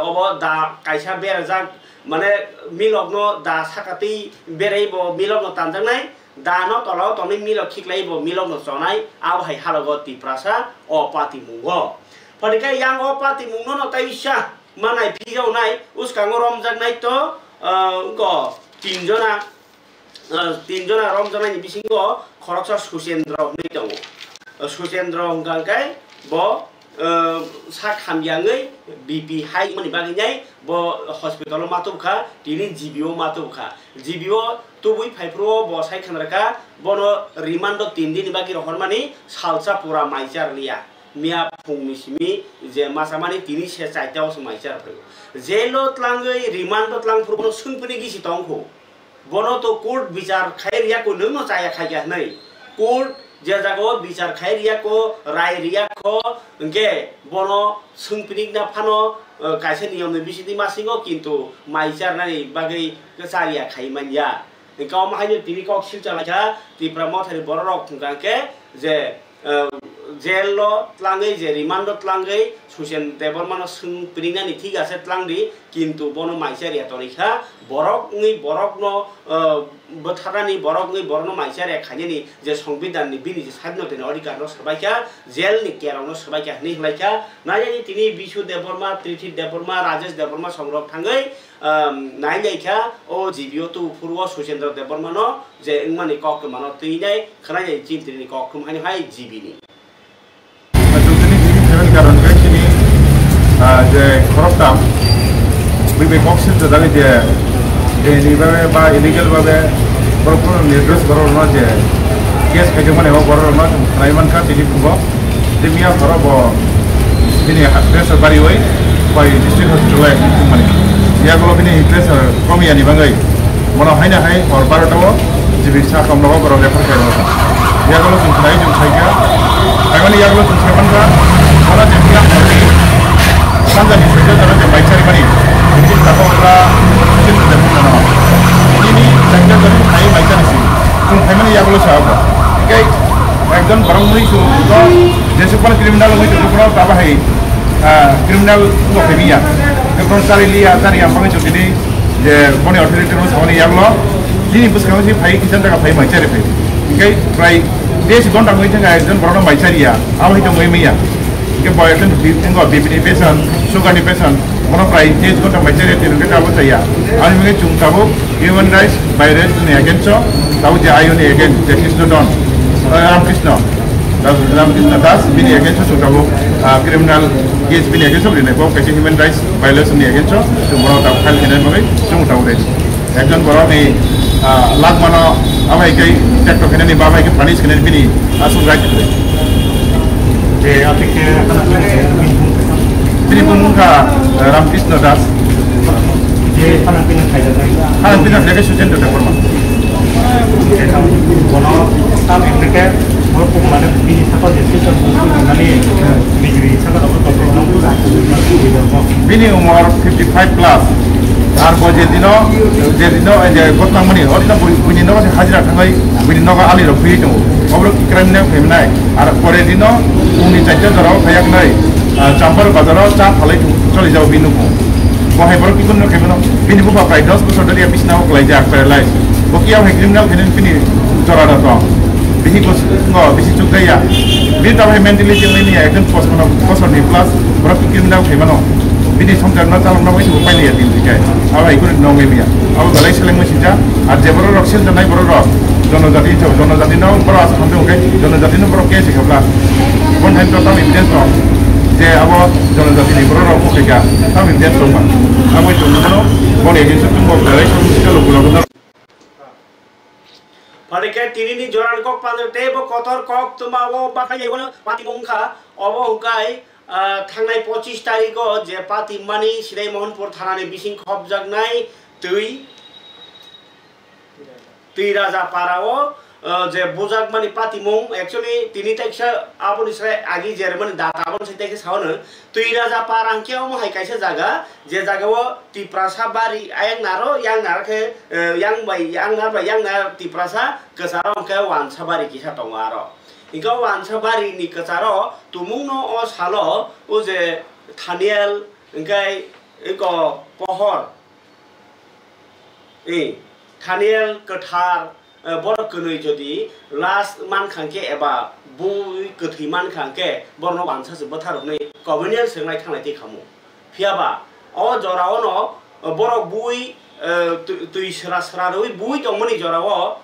अब दा काइसा बेरजा माने मिलगनो दा साकाति बेरायबो मिलगनो तानजांनाय दानो तलाव तनै मिलग खिक्लायबो मिलगनो जनाय आबहाय हालगो तिप्रासा ओ पाति मुङो फनिका यां ओ पाति मुङनो न ताइसा मानाय फिजावनाय उसकाङो रमजानाय तो तीनजना रमजानायनि बिसिङाव खरकसा सुसेन्द्र नै दङ सुसेन्द्र हंगांखाय ब सा खामयाङै बिपि हाइ माने बागैनाय ब हस्पिटालाव मातुखा दिनै जिबिओ मातुखा जिबिओ तुबुइ फाइफ्रो ब साइखानरका बनो रिमान्ड 3 दिन बागि रहरमानि सालसा पुरा माइजार लिया मिया फुंमिसिमी जे मासामानि तिनि से चाइताव माइजार फैगो जेलो तलाङै रिमान्ड तलांफोरखौ सुनफुनि गिसि दंखौ बनो तो कोर्ट विचार खायरिया को नोंनो चाया खाया नै कोर्ट जे जागो विचार खायरिया को राय रिया को के बनो सुनफुनि ना फानो काइसे नियमनि बिसिनि मासिङो किन्तु माइजार नानि बागै चारिया खायमानिया गाव माहायनो तिनि कक सिलचालाखा तिप्रा मथारि बररक खुंगाके जे जेलो तलाङै जे रिमान्ड तलाङै सुसेन देबरमानो सुनफुनिनानि ठीक आसे तलांदि किन्तु बनो माइजारिया तनिखा बरकनो बोथारानि बरकनि बरनो माइजारिया खायनि जे संविधाननि बिनि जे साधनतेनि अधिकारनो सबाइका जेलनि केरावनो सबाइका हनि हलाइका नायनि तिनि बिशु देबरमा त्रिथि देबरमा राजेश देबरमा संरक थाङै नायनायखा ओ जिबिओ तु पूर्व सुसेन्द्र देबरमानो जे इंमानि ककमानो तैनाय खनाय चिन्तिनि ककमानि हाय जिबिनि कारण जे खरबदाम बे कक्सिन जागे जे बा इलिगेल भावे बरफोर निर्देश बरना जे केस खाइजो माने बरना नायमानखा दिनि बुंगो जे मिया खरब दिनि प्रेसार बारि होय बाय डिस्ट्रिक्ट हॉस्पिटल माने यागलो बिनि प्रेसार कमियानि बाङै मना हायना हाय और बारटाव जिबिसा खामनाव बर रेफार खायरो यागलो जों खाय जों साइका आइमानि यागलो जों साइमानखा मला जेमिया सानजानि सैजो जाना जे बाइचारि मानि बिदि थाखोब्ला जों देबनो ini sector dari hai macam ni, tu hai mana yang boleh siapa? Jadi, ekdom barang mui tu, jadi pun kriminal mui tu pun apa hai? Kriminal tu apa dia? Ekdom cari lihat cari yang panggil tu ini, je mana authority tu semuanya yang lo, ini bus kami sih hai kita tak hai macam ni. Jadi, try dia sih kon tak mui tu ekdom barang macam dia, apa itu mui mia? Jadi, boy ekdom tengok BPD pesan, sugar di pesan. Mana prai jenis kau tak macam ni, tu kita apa saya? Ani mungkin cung tahu human rights by rights ni against so, tahu je ayu ni against Justice Don, Ramkrishna Das bini against so tahu criminal case bini against so bini. Kau kasi human rights violation ni against so, tu mana tahu hal ini macam cung tahu deh. Ekজন orang ni lag mana apa ikai tektok kena ni bapa ikai panis kena bini asal right tu. Je apa ke Ini pun muka Ramkrishna Das. Dia panas pinang saya dah. Panas pinang saya sujen tu tak pernah. Saya tahu kalau kami mereka berpukul mana bini siapa jadi siapa mana negeri siapa dapat kontrol. Bini umur 55 plus. আর বজে দিন যে গতকাল মানে original বুঝি নগা হাজিরা থাকাই বুঝি নগা আলি Rafi দङ অবর crime ফেমনাই আর পরে দিন উনি চাইতে ধরাও খায়াক নাই চাম্পার বাজারাও চা ফালাই চলে যাও বিনুকো বহাই বড় কি কোনো খেমনো বিনুকো প্রায় 10 বছর ধরে বিছনাও কলাই যা আকরালাই বকিয়াও হে ক্রিমিনাল ফেনেন পিনি জরাদা তো বিহি বেশি চুকাইয়া বিন তাবাই মেন্টালি জেলনি একজন বছর নি প্লাস বড় কি criminal খেমনো Bini sampai nak tahu nama itu apa ni ya tinggi kai. Awak ikut nongeng dia. Awak balai seleng mesti jah. Ada baru raksil dan naik baru rak. Jono jadi itu, jono jadi nong baru asal sampai okey. Jono jadi nong baru kes ikut lah. Pun hari tu kami evidence tu. Je awak jono jadi ni baru rak okey kan. Kami evidence tu kan. Awak itu jono, boleh evidence tu kau balai semua kalau gula. Padahal tini ni joran kok pandai tebo kotor kok tu mawo pakai yang mana mati mungka, awak ukai. थांनाय 25 तारिखआव जे पातिमानि सिराय महनपुर थानानि बिसिं खबजागनाय दै राजापाराव जे बुजागमानि पातिमुं actually तिनि तारिखसा आबनिस्राय आगि Jermaine दाता आबनसै तारिख सावनो दै राजापारा अंकेयाव माहाय कायसे जागा जे जागाव तिप्रासा बारि आयं नारो yang नारखे yang नार तिप्रासा केसारा अंकेयाव वानसा बारि किसा दङ आरो Ikaw wansa bari ni kasaro tumungno o salo o je Thaniel engkai iko pohor Thaniel kethar bor kunui jodi last man khangke eba bui kethi man khangke borno wansa se bothar nei communal sengnai thangnai ti khamu phiaba o jorao no borok bui tui sera sera roi bui tongmani jorao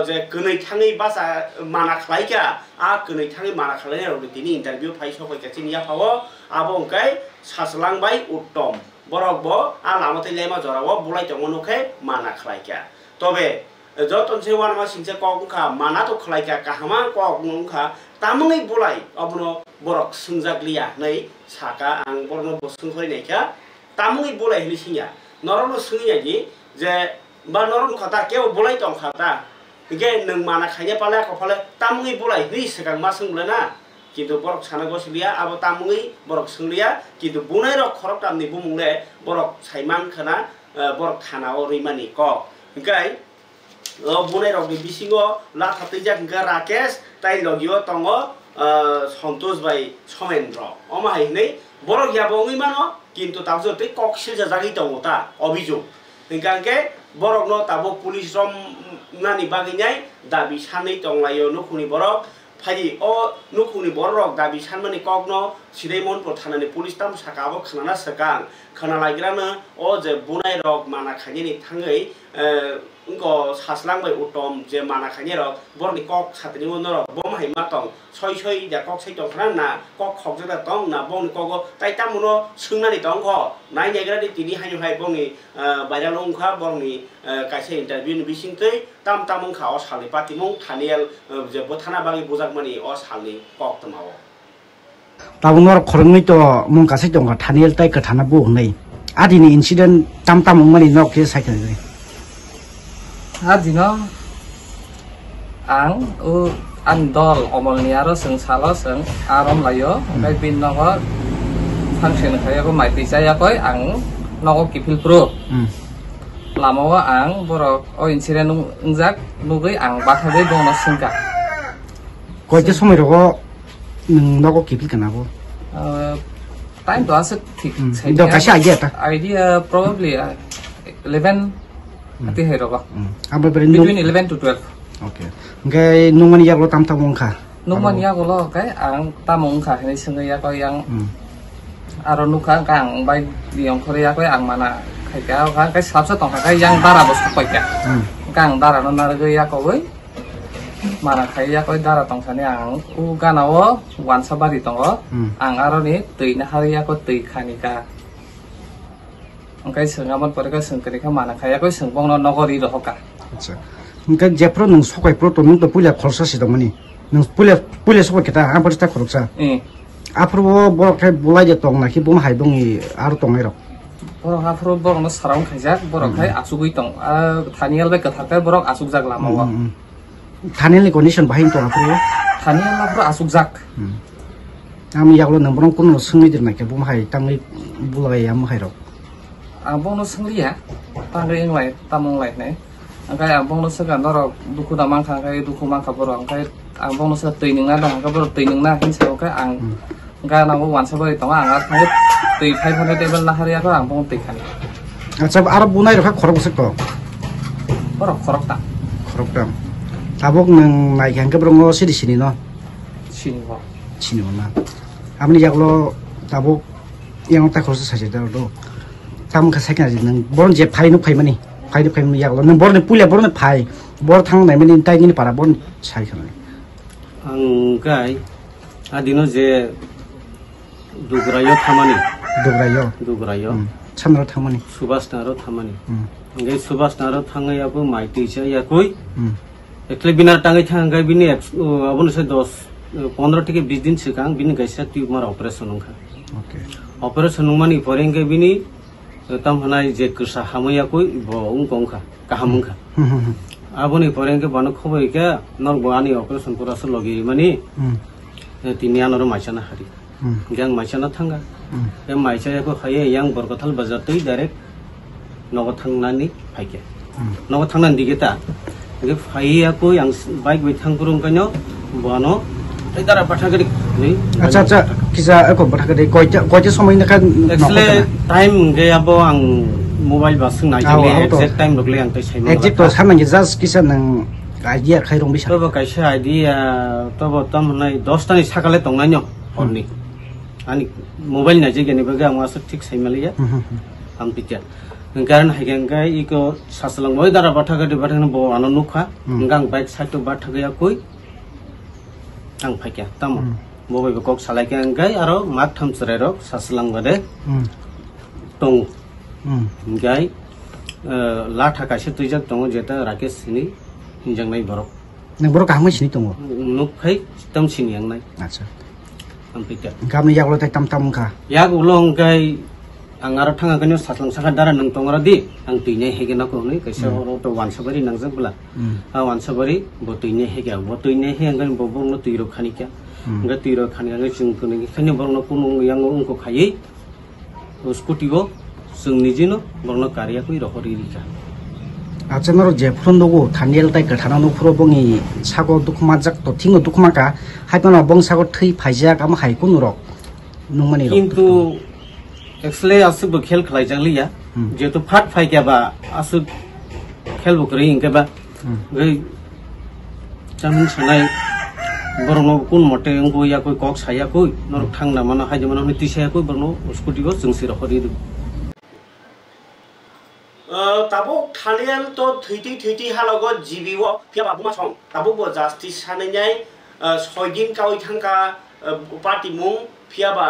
je könei thangai basa mana khlaika a könei thangai mana khlaina ro tini interview phai sokai ka chini ya phawo abo kai saslang bai uttom borok bo a lamate lema jorao bulai tongmono khe mana khlaika tobe joton se wan ma singse kok kha mana to khlaika kahama kok nungkha tamungai bulai abono borok sungjaglia nei saka ang borno bosung khoi naikha tamungai bulai hli singya norono sungya ji je ba noron khata keo bulai tong khata ge nung mana khainya pala ko phale tamungai bulai hli sekang ma sunglena kintu borok sana goslia abo tamungai borok sunglia kintu bunai rok khorok tamni bumungle borok saimang khana borok thanao rimani ko ngai bunai rok ni bisingo la khatijak ga rakesh tai logio tongo Santosh bai Somendra oma hainei borok yabongi mano kintu tabjo te koksil jagi tongota obijog ningkangke borok no tabo police rom nani baginyai dabi sanei tonglayo nukuni borok phai o nukuni borok dabi sanmani kokno sidaimon prothanani police tam sakabo khanana sakang khana lagrana o je bunai rok mana khanyeni thangai unko saslang bai utom je mana khanye rok borni kok satni monor bom hai matong soi soi ja kok sei tong khana na kok khok jada tong na bong ko tai tamuno sungnani tong kho nai negra di tini hayu hai bongi baira long kha bongni kaise interview ni bisingtei tam tamong kha o sali patimong thaniel je bothana bagi bujak mani o sali kok tamao tabunor khorngni to mong kasai tong thaniel tai ka thana bu nei adini incident tam tamong mani nok ke sai thani Adino ang andol omolniaro seng salo seng arom layo kai bin nogo function kaya ko mai pisaya koi ang nogo kipil pro lamawa ang borok o incident ungjak nugui ang bathade dono singka koi je somai ro nogo kipil kana bo time to asik thik do kasha idea probably 11 Ati hai roga. Between 11 to 12. Okay. Ngai nungman yak lo tam tamong kha. Nungman yak lo kai ang tamong kha ni sungai yak ko yang aron nukha kang bai diong khore yak ko ang mana khai ka kai sabsa tong kai yang dara bos ko ka. Kang dara no nar ge yak ko bai. Mana khai yak ko dara tong sane ang u ganao wan sabari tong ang aroni tui na hari yak ko tui khani ka. Angkai sengaman pergi sengkeri ke mana kaya kau sengbong non nogori doh ka. Angkai jepro nung sokai pro to nung to pulia khorsa si domani. Nung pulia sokai kita apa cerita khorsa. Apro borok kai bulai je tong na ki bum hai dongi aru tong ero. Borok apro borok no sarang khajak borok kai asugui tong. Thaniel be kathar kai borok asuk jak lama wa. Thaniel ni condition bahin tong apro. Thaniel apro asuk jak. Ami yak lo nang borong kuno sungui dir na ke bum hai tangi bulai am hai ro. Abang no sengli ya, tangga yang lain, tamong lain nih. Angkai abang no segan dorok duku damang angkai duku mangka borong, angkai abang no se tuining nada, angkai borok tuining nah, ini saya angkai angkai nago wan sabar itu angkat, angkai tui pai table nah hari aku abang tikan. Acap Arab bunai rok korok seko. Korok tak. Korok tak. Abang neng naik angkai borong sih di sini no. Sini mana? Amni jak lo tabuk yang tak kursus saja dulu. Tam ka sakna jin born je phai nu phai mani yak lo nang born pulia born phai bor thang nai mani tai ni para born sai khana angkai adino je dugrayo chamro thamani subas naro thamani ngai subas naro thangai abu mai ticha ya koi ekle binar tangai thangai bini abun se 15 থেকে 20 दिन सिकां बिनि गाइसा tumour operation ओंखा okay operation मानि फरेंगे बिनि तम हनाय जे कृषा हामैया कोइ उंगखा काहामुंखा आबोनि फरेंगे बन खबैके नर बआनि ऑपरेशन पुरास लगे मानि तिनियानर माइसाना हारि ग्यां माइसाना थांगा बे माइसायाको खाये यां बरगथाल बाजारतै डाइरेक्ट नगो थांनानि फाइके नगो थांनानि दिगेता बे फाइयाको यां बाइक बै थांगुरुं कानो बनो Tara pathagari ni. Acha kisa ako pathagari koicha somai na kan. Actually time ge abo ang mobile basung na jale exact time lokle ang tai sai. Exact to samang just kisa nang idea khairong bisa. Tobo kaisa idea tobo tam nai 10 tani sakale tongnai nyo honni. ani mobile na jege ni baga ang asa tik sai malia am pikya ngaran hagen gai iko saslang boy dara bathaga de bathaga bo anu nukha ngang bike satu bathaga ya koi ang phakya tamo mobile ko kok salai ke gai aro mak tham sare rok saslang bade tong gai la thaka se tuijak tong jeta rakesh ni hinjang nai borok nang borok kahmai sini tongo nuk khai tam sini yang nai acha am pikya gamni yaklo tai tam kha yak ulong gai angaro thanga gani saslang saka dara nang tongra di ang tuine hege na ko ni kaisa oro to wansabari nang jabla a wansabari bo tuine hege bo tuine he ngan bo bo no tuiro khani kya nga tuiro khani nga chung ko ni khani bo no kunu yang ung ko khai scooty go sung ni jino bo no karya koi rohori rika acha naro je phrondogo thaniel tai gathana no phro bongi sago dukma jak to thingo dukma ka haipana bong sago thei phaijak am hai kun rok nungmani rok কিন্তু actually आसुबो खेल खलाई जंगलिया जेतु फाट phi केबा आसु खेल बकरै इंकेबा गै जामिन सनाय बरनो कुन मटे अंगो या कोई कक साया कोई नर थांना माना हाय जमन नि तिसाया कोई बरनो स्कुटी को जोंसि रखरि ताबो थालियल तो थैति हालगो जिबिओ फियाबा बुमा सं ताबो बो जास्टिस सानैनाय सयदिन कावै थांका पार्टी मुं फियाबा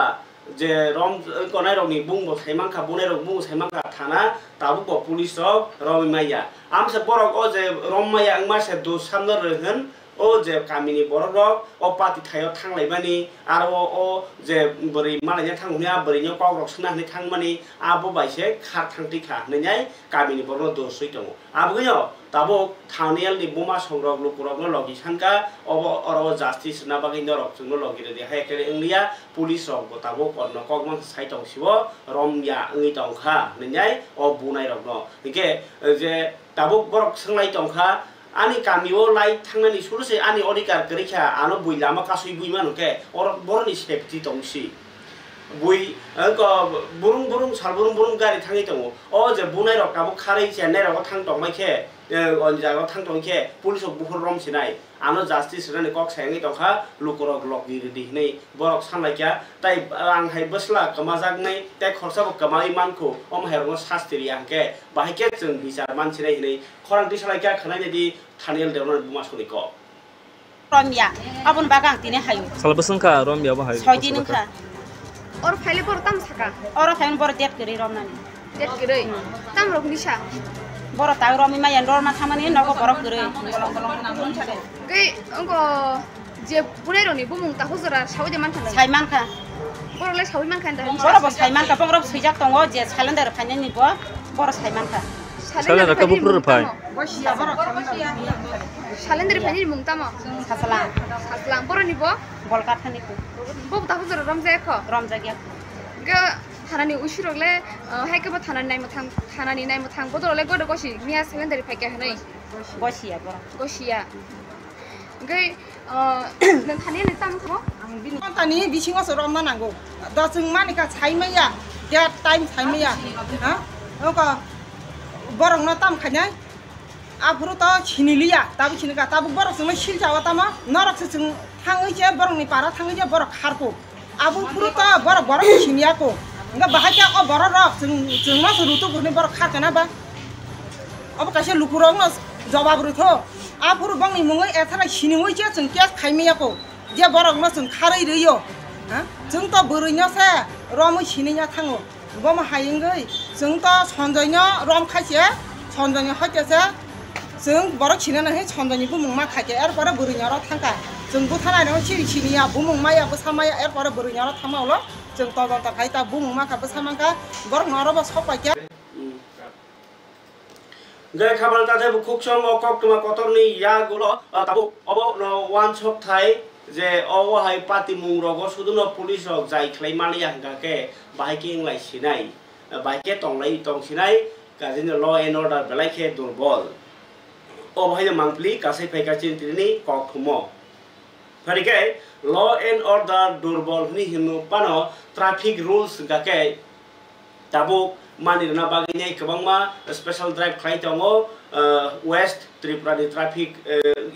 जे रम कोनाय रमनि बुंबो साइमांखा बुनाय रम बुंबो साइमांखा थाना ताबो पुलिस रक रमिमाया आमसे बरक ओ जे रममाया अंगमासे दो सामनो रहन ओ जे कामिनि बरक रक ओ पार्टी थायो थांलायबानि आरो ओ जे बोरै मालायना थांगुनिया बोरैनो पावरक सनानै थांमानि आबो बायसे खार थांतिखा नैनाय कामिनि बरक दोसै दङ आबगयो ताबो थानियलनि बुमा संरक लुकुरक लगी सानका अब अरो जास्टिस ना बागै नरक जोंनो लगिरे दे हायकेरे इंलिया पुलिस रक ताबो कन्न कगमन साइटआव सिबो रमया ओइ दंखा नैनाय ओ बुनाय रक न इके जे ताबो बरक सोंलाय दंखा आनि कामिओ लाई थांनानि सुरुसे आनि अधिकार गरैखा आनो बुइलामा कासै बुइमानके अर बरनि सेफटि दंसि बुइ बुरुं सालबुरुं गारि थाङै दङ अ जे बुनाय रक ताबो खारै चेन्नाय रक थां दंमायखे जागा थां दंखे पुलिस बुहुर रमसिनाय आनो जास्टिस रने कक सायङै दंखा लुकुरक लगिरि दिनै बरक सानलायख्या ताइ आं हाय बसला कमाजागनै ताइ खरसाबो कमाइ मानखौ अम हायरनो शास्त्रि आंके बाहायके जों बिचार मानसिनाय हिनै खरांति सालायख्या खनायदि थानियल देवनो बुमासनिक रमिया अबन बागां तिने हायो सालबसंखा रमिया बाहाय सयदिनखा और फाइले पर तम सका और फाइन बर डेट गरे रमनानि डेट गरे तम रक निसा बर ता रमि माया नरमा थामानि नगो बर गरे गै अंगो जे पुने रनि बुमुं ता हुजरा सावदे मानखा साइमानखा बरले सावै मानखा दा बर ब साइमानखा पंग्रब सैजाक दङ जे सालेन्डार फाइननि बर साइमानखा सालेन्डार का बुपुर फाइ बसिया बर सालेन्डार फाइननि मुं तामा सासलां बरनि ब बलका थानि को बब ता हुजरा रमजाया ग थानानि उसिरगले हायकेबो थानानि नाय मथां बदरले गद गसि मिया सालेन्डार फाइके हनै बसिया बर गसिया गै नों थानिनि ताम खो आं बिनि तानि बिसिङासो रमना नांगौ दा जों मानिका साइमैया डेट टाइम साइमैया हा ओका बरंना ताम खायनाय आफुरो त छिनिलिया ताबो छिनका ताबो बरकजोंनो सिलजावा तामा नरकसो जों थाङैजे बरंनि पारा थाङैजे बरक खारखौ आबु पुरो त बरक छिनियाको nga bahaya o borok जों मा रुतु गुरनि बरक खारkana बा अब कासे लुकुरं न जवाब रुथो आफुर बंनि मुङै एथारा सिनिङै जे जों केस खाइमियाको जे बरक न जों खारै रैयो हा जों त बोरैनोसे रमै सिनिया थाङो बम हायंगै जों त सनजयनो रम खाइसे सनजयनो हतेसे जों बरक सिनानै सनजयनि बुमुं मा खाइके एर पर बोरैनो थांका जों बुथानानै सिरि सिनिया बुमुं माया बसामाया एर पर बोरैनो थामावल जों तदन्त खाइता बुमुं मा खाबो सामांका बरक नरबो सपाइके गे खाबाल ताथे बुखुकसम अकक तुमा कतरनि यागुलो ताबु अब वान छक थाय जे अवहाय पार्टी मुंरगो सुदुनो पुलिस रक जाय खलै मालिया हंगाके बाहायके इंलाय सिनाय बाहायके तंलाय तंसिनाय गाजिनो ल एन्ड अर्डार बेलायके दुर्बल अबहाय मांगप्लि गासै फायका चिन्तिनि ककथुमो फारिके ल एन्ड अर्डार दुर्बल नि हिनु पानो ट्राफिक रुल्स गाके ताबु मानिना बागैनाय गोबांमा स्पेशल ड्राइभ खालाय दङ वेस्ट त्रिपुरानि ट्राफिक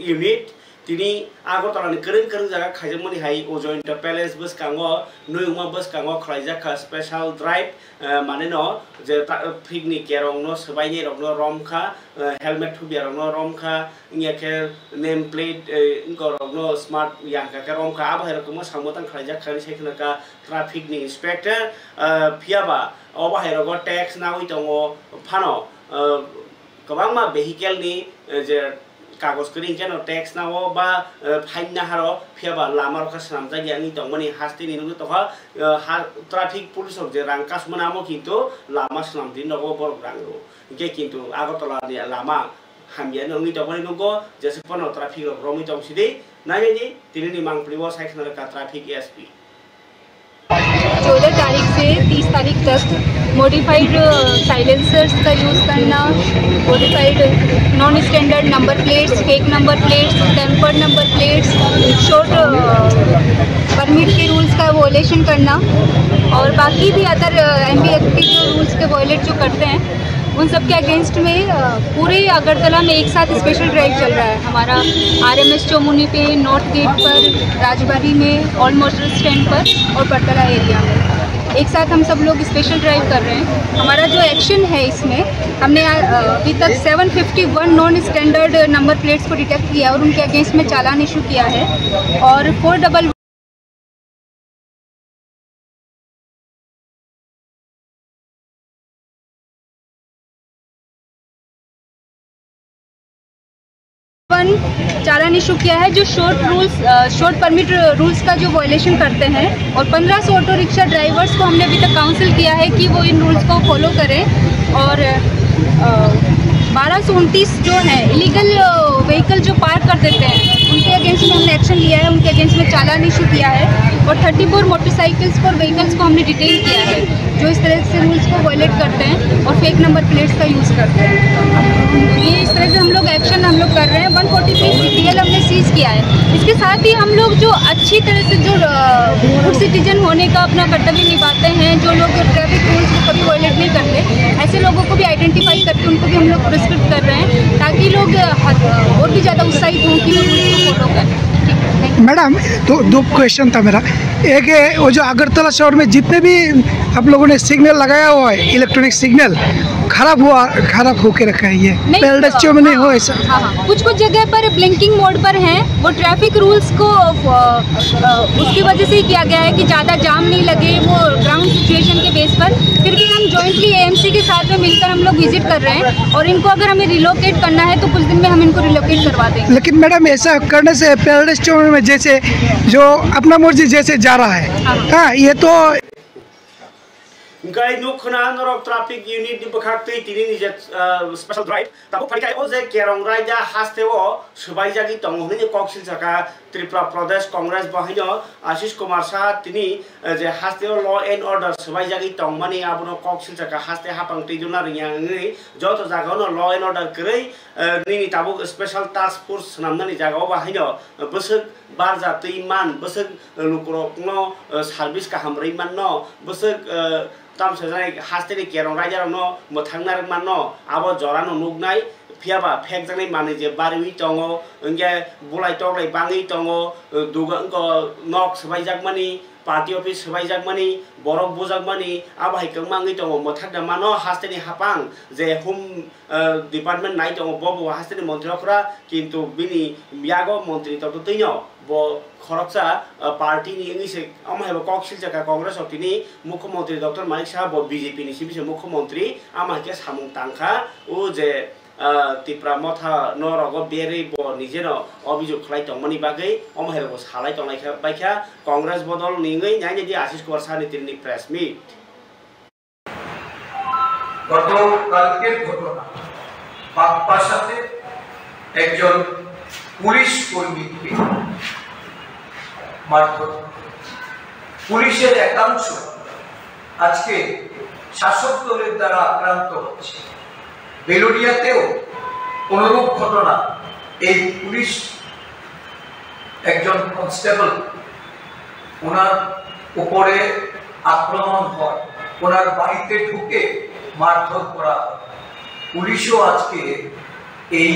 इउनिट তিনি আগরতলাनि गोरों गोरों जायगा खायजोंमोन हाय अजन्ता पैलेस बसकाङो नुयुमा बसकाङो खालायजाखा स्पेशल ड्राइव माने न जे पिकनिक केरंनो सबायनि रंनो रमखा हेलमेट थुबियारंनो रमखा इयाके नेम प्लेट इनको रंनो स्मार्ट यांका के रमखा आबाय रकम सामोतां खालायजाखा सेखनका ट्राफिकनि इंस्पेक्टर फियाबा अबाय रगो टैक्स नावि दङो फानो गोबां मा भेहिकलनि जे कागज करिं केन टैक्स नाव बा फाइन ना हारो फियाबा लामा रखा सनाम जायगानि दंमोनि हास्तिनि नुनो तखा ट्राफिक पुलिस जे रां कासमनामो किन्तु लामा सनाम दिन नगो बर रांगो के किन्तु आगरतलानि लामा हामिया नंनि दंमोनि नुगो जेसे पनो ट्राफिक रमि दंसिदि नायनि तिनिनि मांप्लिवो साइखनर का ट्राफिक एसपी 14 तारीख से 30 तारीख तक मॉडिफाइड साइलेंसर्स का यूज़ करना, modified non standard number plates, fake number plates, tempered number plates, short permit के रूल्स का वॉयलेशन करना और बाकी भी अदर MBF के जो रूल्स के वॉयलेट जो करते हैं उन सब के अगेंस्ट में पूरे अगरतला में एक साथ स्पेशल ड्राइव चल रहा है हमारा RMS चौमुनी पे, नॉर्थ गेट पर, राजबाड़ी में, ऑलमोस्ट स्टैंड पर और बरतला एरिया में एक साथ हम सब लोग स्पेशल ड्राइव कर रहे हैं। हमारा जो एक्शन है इसमें हमने अभी तक 751 नॉन स्टैंडर्ड नंबर प्लेट्स को डिटेक्ट किया और उनके अगेंस्ट में चालान इशू किया है और 411 चालान इशू किया है जो शॉर्ट परमिट रूल्स का जो वॉयलेशन करते हैं और 1500 ऑटो रिक्शा ड्राइवर्स को हमने अभी तक काउंसिल किया है कि वो इन रूल्स को फॉलो करें और 1229 जो है इलीगल व्हीकल जो पार्क कर देते हैं उनके अगेंस्ट में हमने एक्शन लिया है, उनके अगेंस्ट में चालान इशू किया है और 34 मोटरसाइकिल्स और व्हीकल्स को हमने डिटेन किया है जो इस तरह से रूल्स को वॉयलेट करते हैं और फेक नंबर प्लेट्स का यूज़ करते हैं। ये इस तरह से हम लोग एक्शन कर रहे हैं। 143 CTL हमने सीज किया है। इसके साथ ही हम लोग जो अच्छी तरह से जो गुड सिटीजन होने का अपना कर्तव्य निभाते हैं, जो लोग ट्रैफिक रूल्स को कभी वॉयलेट नहीं करते, ऐसे लोगों को भी आइडेंटिफाई करके उनको भी हम लोग पुरस्कृत कर रहे हैं ताकि लोग और भी ज़्यादा उत्साहित हों कि वो रूल्स को फॉलो करें। मैडम तो दो क्वेश्चन था मेरा। एक है वो जो अगरतला शहर में जितने भी आप लोगों ने सिग्नल लगाया हुआ है इलेक्ट्रॉनिक सिग्नल खराब होके रखा है, ये पेल्डस्टियों में नहीं हो ऐसा? हाँ, कुछ जगह पर ब्लिंकिंग मोड पर हैं, वो ट्रैफिक रूल्स को उसकी वजह से ही किया गया है कि ज़्यादा जाम नहीं लगे, वो ग्राउंड सिचुएशन के बेस पर। फिर भी हम जॉइंटली AMC के साथ में मिलकर हम लोग विजिट कर रहे हैं और इनको अगर हमें रिलोकेट करना है तो कुछ दिन में हम इनको रिलोकेट करवा देंगे। लेकिन मैडम ऐसा करने से पेल्डस्टियों में जैसे जो अपना मर्जी जैसे जा रहा है, हाँ ये तो Gai nukhna norok traffic unit di bekhakti tini ni special drive tabu pharikai o je kerong raja hasteo subai jagi tongo ni koksil saka Tripura Pradesh Congress bahino Ashish Kumar Shah tini je hasteo law and order subai jagi tongmani abuno koksil saka haste hapang tijuna ringyang ni joto jagaono law and order krei ni tabu special task force namnani jagao bahino besek barja teiman besek lukrokno service kaham reiman no besek tam sejai hasteni kerong raja no mothangnar man no abo jorano nugnai फियाबा फेक जाने माने जे बारवी टंगो इंगे बुलाई टोगलाई बांगी टंगो दुगा इंको knock सबाई जागमानी party office सबाई जागमानी बरक बुजागमानी अब हाइकं मांगी टंगो मथाक दमानो हास्तेनि हापांग जे होम डिपार्टमेंट नाइ टंगो बबो हास्तेनि मंत्रीफोरा किन्तु बिनि बियागो मंत्री ततो तैनो बो खरकसा पार्टी नि इंगिसे अमहायबो कक्सिल जाका कांग्रेस अतिनि मुख्यमंत्री डॉक्टर मानिक साहा बो बीजेपी नि सिबिसे मुख्यमंत्री आमाके सामुं तांखा ओ जे Tripura motha norogo beri bo nijeno obijog khlai tongmani bagai omhergo salai tongnai baikha Congress bodol ningai nyai di Ashish Kumar Shah ni tinni press meet গত কালকের ঘটনা বাগপাশাতে একজন পুলিশ কর্মীকে মারধর পুলিশের একাংশ আজকে শাসক দলের দ্বারা আক্রান্ত হচ্ছে বেলুড়িয়াতেও অনুরূপ ঘটনা এই পুলিশ একজন কনস্টেবল ওনার উপরে আক্রমণ হয় ওনার বাড়িতে ঢুকে মারধর করা পুলিশও আজকে এই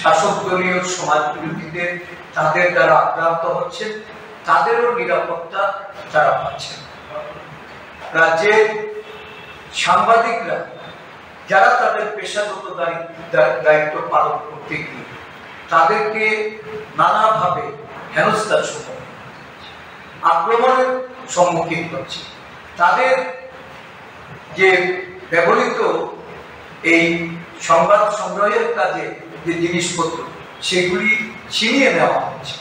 শাসক দলীয় সমাজ বিরোধীদের তাদের দ্বারা আক্রান্ত হচ্ছে, তাদেরও নিরাপত্তা তারা পাচ্ছে। রাজ্যের সাংবাদিকরা যারা তাদের পেশাগত দায়িত্ব পালন করতে গিয়ে তাদেরকে নানাভাবে হেনস্থার আক্রমণের সম্মুখীন হচ্ছে, তাদের যে ব্যবহৃত এই সংবাদ সংগ্রহের কাজে যে জিনিসপত্র সেগুলি ছিনিয়ে নেওয়া হচ্ছে।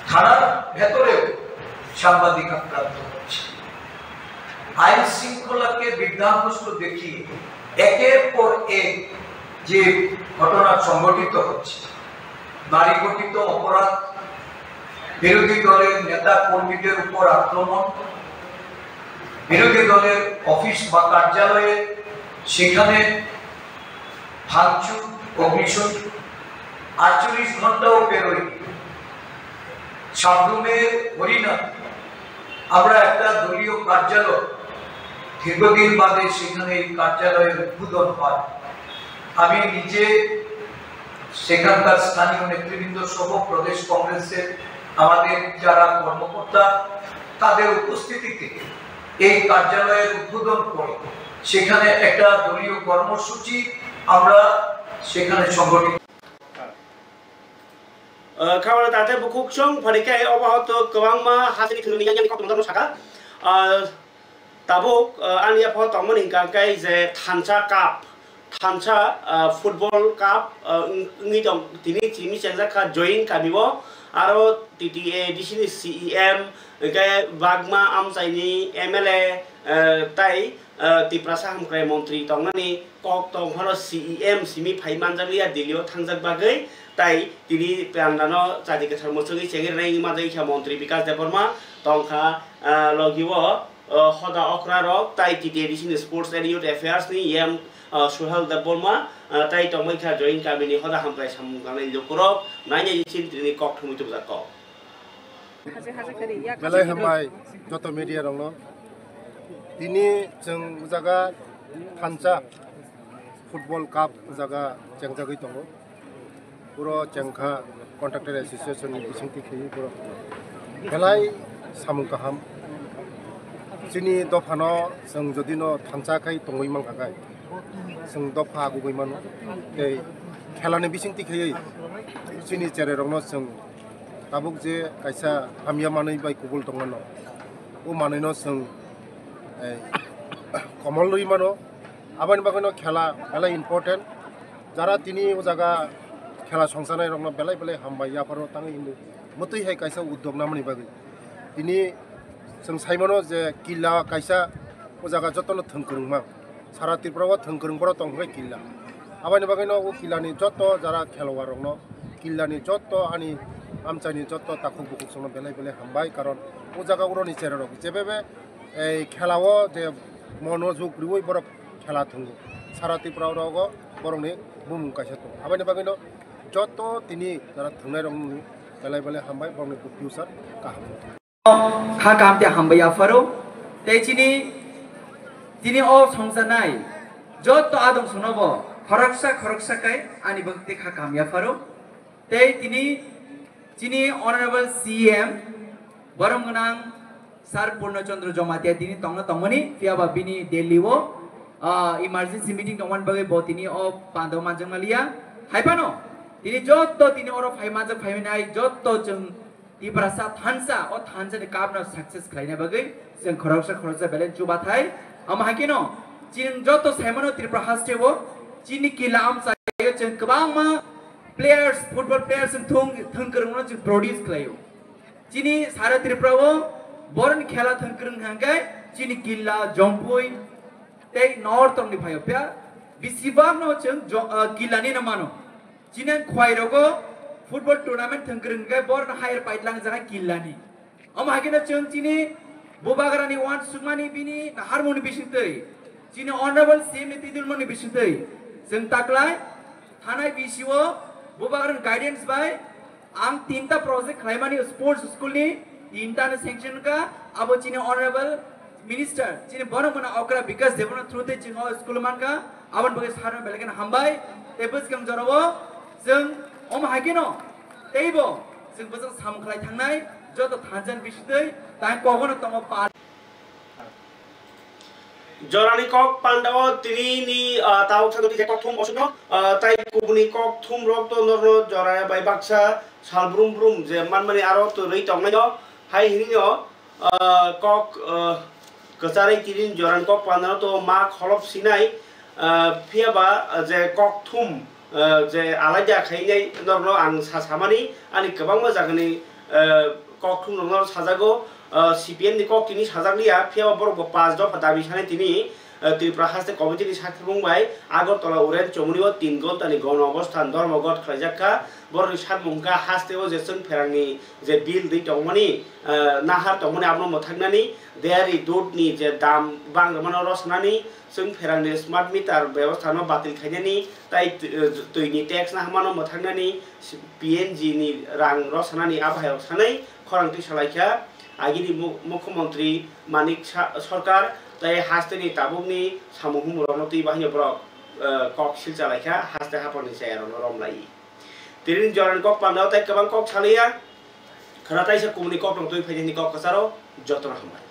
থানার ভেতরেও সাংবাদিক আক্রান্ত হচ্ছে। আইন শৃঙ্খলাকে বিভ্রান্তগ্রস্ত দেখিয়ে একের পর এক যে ঘটনা সংঘটিত হচ্ছে, নারী গঠিত অপরাধ, বিরোধী দলের নেতা কর্মীদের উপর আক্রমণ, বিরোধী দলের অফিস বা কার্যালয়ে সেখানে ভাঙচুর, অগ্নিসংযোগ, 48 ঘন্টাও পেরোয় সাবরুমের হরিনাথ আমরা একটা দলীয় কার্যালয় দীর্ঘদিন বাদে সেখানে এই কার্যালয়ের উদ্বোধন হয়। আমি নিজে সেখানকার স্থানীয় নেতৃবৃন্দ সহ প্রদেশ কংগ্রেসের আমাদের যারা কর্মকর্তা তাদের উপস্থিতিতে এই কার্যালয়ের উদ্বোধন করে সেখানে একটা দলীয় কর্মসূচি আমরা সেখানে সংগঠিত খাবার তাতে বুকুক সং ফারিকায় অবাহত গোबांमा হাসিনি খুনি ইয়ানি কত মতো সাকা তাবুক আনিয়া ফ তমনি গাকাই যে থানচা ফুটবল কাপ নি দং তিনি চিমি চেংজাকা জয়েন কাবিব আরো টিটিএ ডিসিনি সিএম গায় বাগমা আমচাইনি এমএলএ তাই ত্রিপুরা হাमख्राय মন্ত্রী তংনানি কক তং হলো সিএম সিমি ফাইমানজালিয়া দিলিও থাংজাক বাগৈ তাই তিনি প্রাণদানো চাদিকে সারমসগি চেগের নাই মাদাইখা মন্ত্রী বিকাশ দেববর্মা তংখা লগিও হদা অক্রারক তাই টিটি এডিশন স্পোর্টস এন্ড ইউথ অ্যাফেয়ার্স নি এম সুহেল দেববর্মা তাই তংমাইখা জয়েন কাবিনি হদা হামখ্राय সামগানাই লকরক নাইনি চিন তিনি কক থুমিতু জাক বেলাই হামবাই যত মিডিয়া রং তিনি जों জায়গা থানচা ফুটবল কাপ জায়গা চেংজাগৈ দङ পুরো চেংখা কন্ট্রাক্টর एसोसिएशन बिसिंथि खैयै पुरो बेलाय सामु गाहाम जोंनि दफानो जों जदिनो थांचाखै दङै मांखाखाय जों दफा गुबैमान दै खेलानि बिसिंथि खैयै जोंनि जेरेरंनो जों ताबुक जे कायसा हामिया मानै बाय गुबुल दङनो ओ मानैनो जों कमल रैमानो आबानि बागैनो खेला बेलाय इम्पोर्टेन्ट যারা তিনি ও জায়গা খেলা সংসানাय रंनो बेलाय बेलाय हामबाय याफोरो ताङै इन्दु मतै हाय कायसा उद्योग नामनि बागै तिनि जों साइमानो जे किल्ला कायसा ओ जागा जतन थंकरंमा सारा त्रिपुराव थंकरंबरो तंगै किल्ला आबानि बागैनो ओ किल्लानि जत जारा खेलवा रंनो किल्लानि जत आनि आमचानि जत ताखु बुकु संनो बेलाय बेलाय हामबाय कारण ओ जागा उरनि चेरर जेबेबे এই খেলাও যে মনোযোগ রুই বড় খেলা থঙ্গু সারা ত্রিপুরাও বরংনি বুমুং কাইসা তো আবাইনি বাগैनो যত তিনি যারা থংনাই রং বেলায় বেলায় হামবাই বরংনি ফিউচার কাহাম খা কামতে হামবাইয়া ফারো তেই তিনি ও সংসানাই যত আদম শুনব খরকসা কাই আনি ভক্তি খা কামিয়া ফারো তেই তিনি অনারেবল সিএম বরমগনাং सार पूर्णचंद्र जमातिया दिनी तंगना तंगमनी फियाबा बिनी दिल्ली वो इमरजेंसी मीटिंग तंगवन बगे बोतिनी ओ पांदो मांजंगलिया हाइपानो तिनी जत्तो तिनी ओरो फाइमाज फाइनाय जत्तो जों तिब्रासा थानसा ओ थानसा नि काबना सक्सेस खाइना बगे जों खरकसा बेलेन जुबाथाय हम हाकिनो चिन जत्तो साइमनो त्रिपुरा हास्टेवो चिनि किला आम सायो जों गोबांमा प्लेयर्स फुटबल प्लेयर्स थंकरंनो जों प्रोड्यूस खालायो चिनि सारा त्रिपुरावो बरन खेला थंकरंग हांगाय चिनि किल्ला जम्पुय ते नॉर्थ नि भायप्या बिसिबां नो जों किल्लानि नामानो चिने खवाइरगो फुटबल टूर्नामेंट थंकरंग गाय बरन हायर पाइटलांग जागा किल्लानि हम हागिनो जों चिनि बोबागरानि वान सुमानि बिनि हारमोनि बिसितै चिनि ऑनरेबल सीएम तिदुलमनि बिसितै जों ताकलाय थानाय बिसिओ बोबागरान गाइडेंस बाय आं तीनटा प्रोजेक्ट खालायमानि स्पोर्ट्स स्कूलनि तीनटा सेंक्शन का अब चिने ऑनरेबल मिनिस्टर चिने बरमगना अकरा विकास देवना थ्रू ते चिंगो स्कूल मान का आबाद बगे सारनो बेलेगन हामबाय तेबो जों जरावो जों अम हागिनो तेबो जों बजों सामखलाय थांनाय जत थांजन बिसिदै ताय कगनो तंग पा जरानि कक पांडाव तिनि ताव थागति जे कक थुम असनो ताय कुबनि कक थुम रक तो नरनो जराया बाय बाक्सा सालब्रुम ब्रुम जे मानमानि आरो तो रै तंनाय हाय हिनिनो कक कचारै तिरिन जरान कक पांडाव तो मा खलप सिनाय फियाबा जे कक थुम जे आलादा खायनाय नरनो आं सासामानि आनि गोबां मोजाङै कक थुम नरनो साजागो CPN ni kok tini sajakliya phiaba borok 5 দফা দাবি সানে তিনি ত্রিপুরা হাসতে কমিটিনি সাক্ষী বুংবাই আগরতলা উরেন চমুনিও 3 ঘন্টানি গণ অবস্থান ধর্মঘট খাইজাকা বরনি সাতমুংকা হাসতেও যে जों फेरांनि जे बिल दै तंमनि नाहार तंमनि आबनो मथागनानि देयारि दुधनि जे दाम बांग्रमानो रसनानि जों फेरांनि स्मार्ट मिटार व्यवस्थानो बातिल खायनानि ताइ दैनि टैक्स नाहामानो मथागनानि PNG नि रां रसनानि आबहायाव सानै खरांथि सालायखा आगिनि मुख्यमंत्री मानिक सरकार ताई हास्तेनि ताबुकनि सामुहुम रनति बाहियो ब्रक कक सिलचालायखा हास्ते हापनि सायारन रमलाई तिरिन जरन कक पांडाव ताई गोबां कक सालिया खराताइसा कुमनि कक दंतोय फैनायनि कक कसारो जतन हामबाय।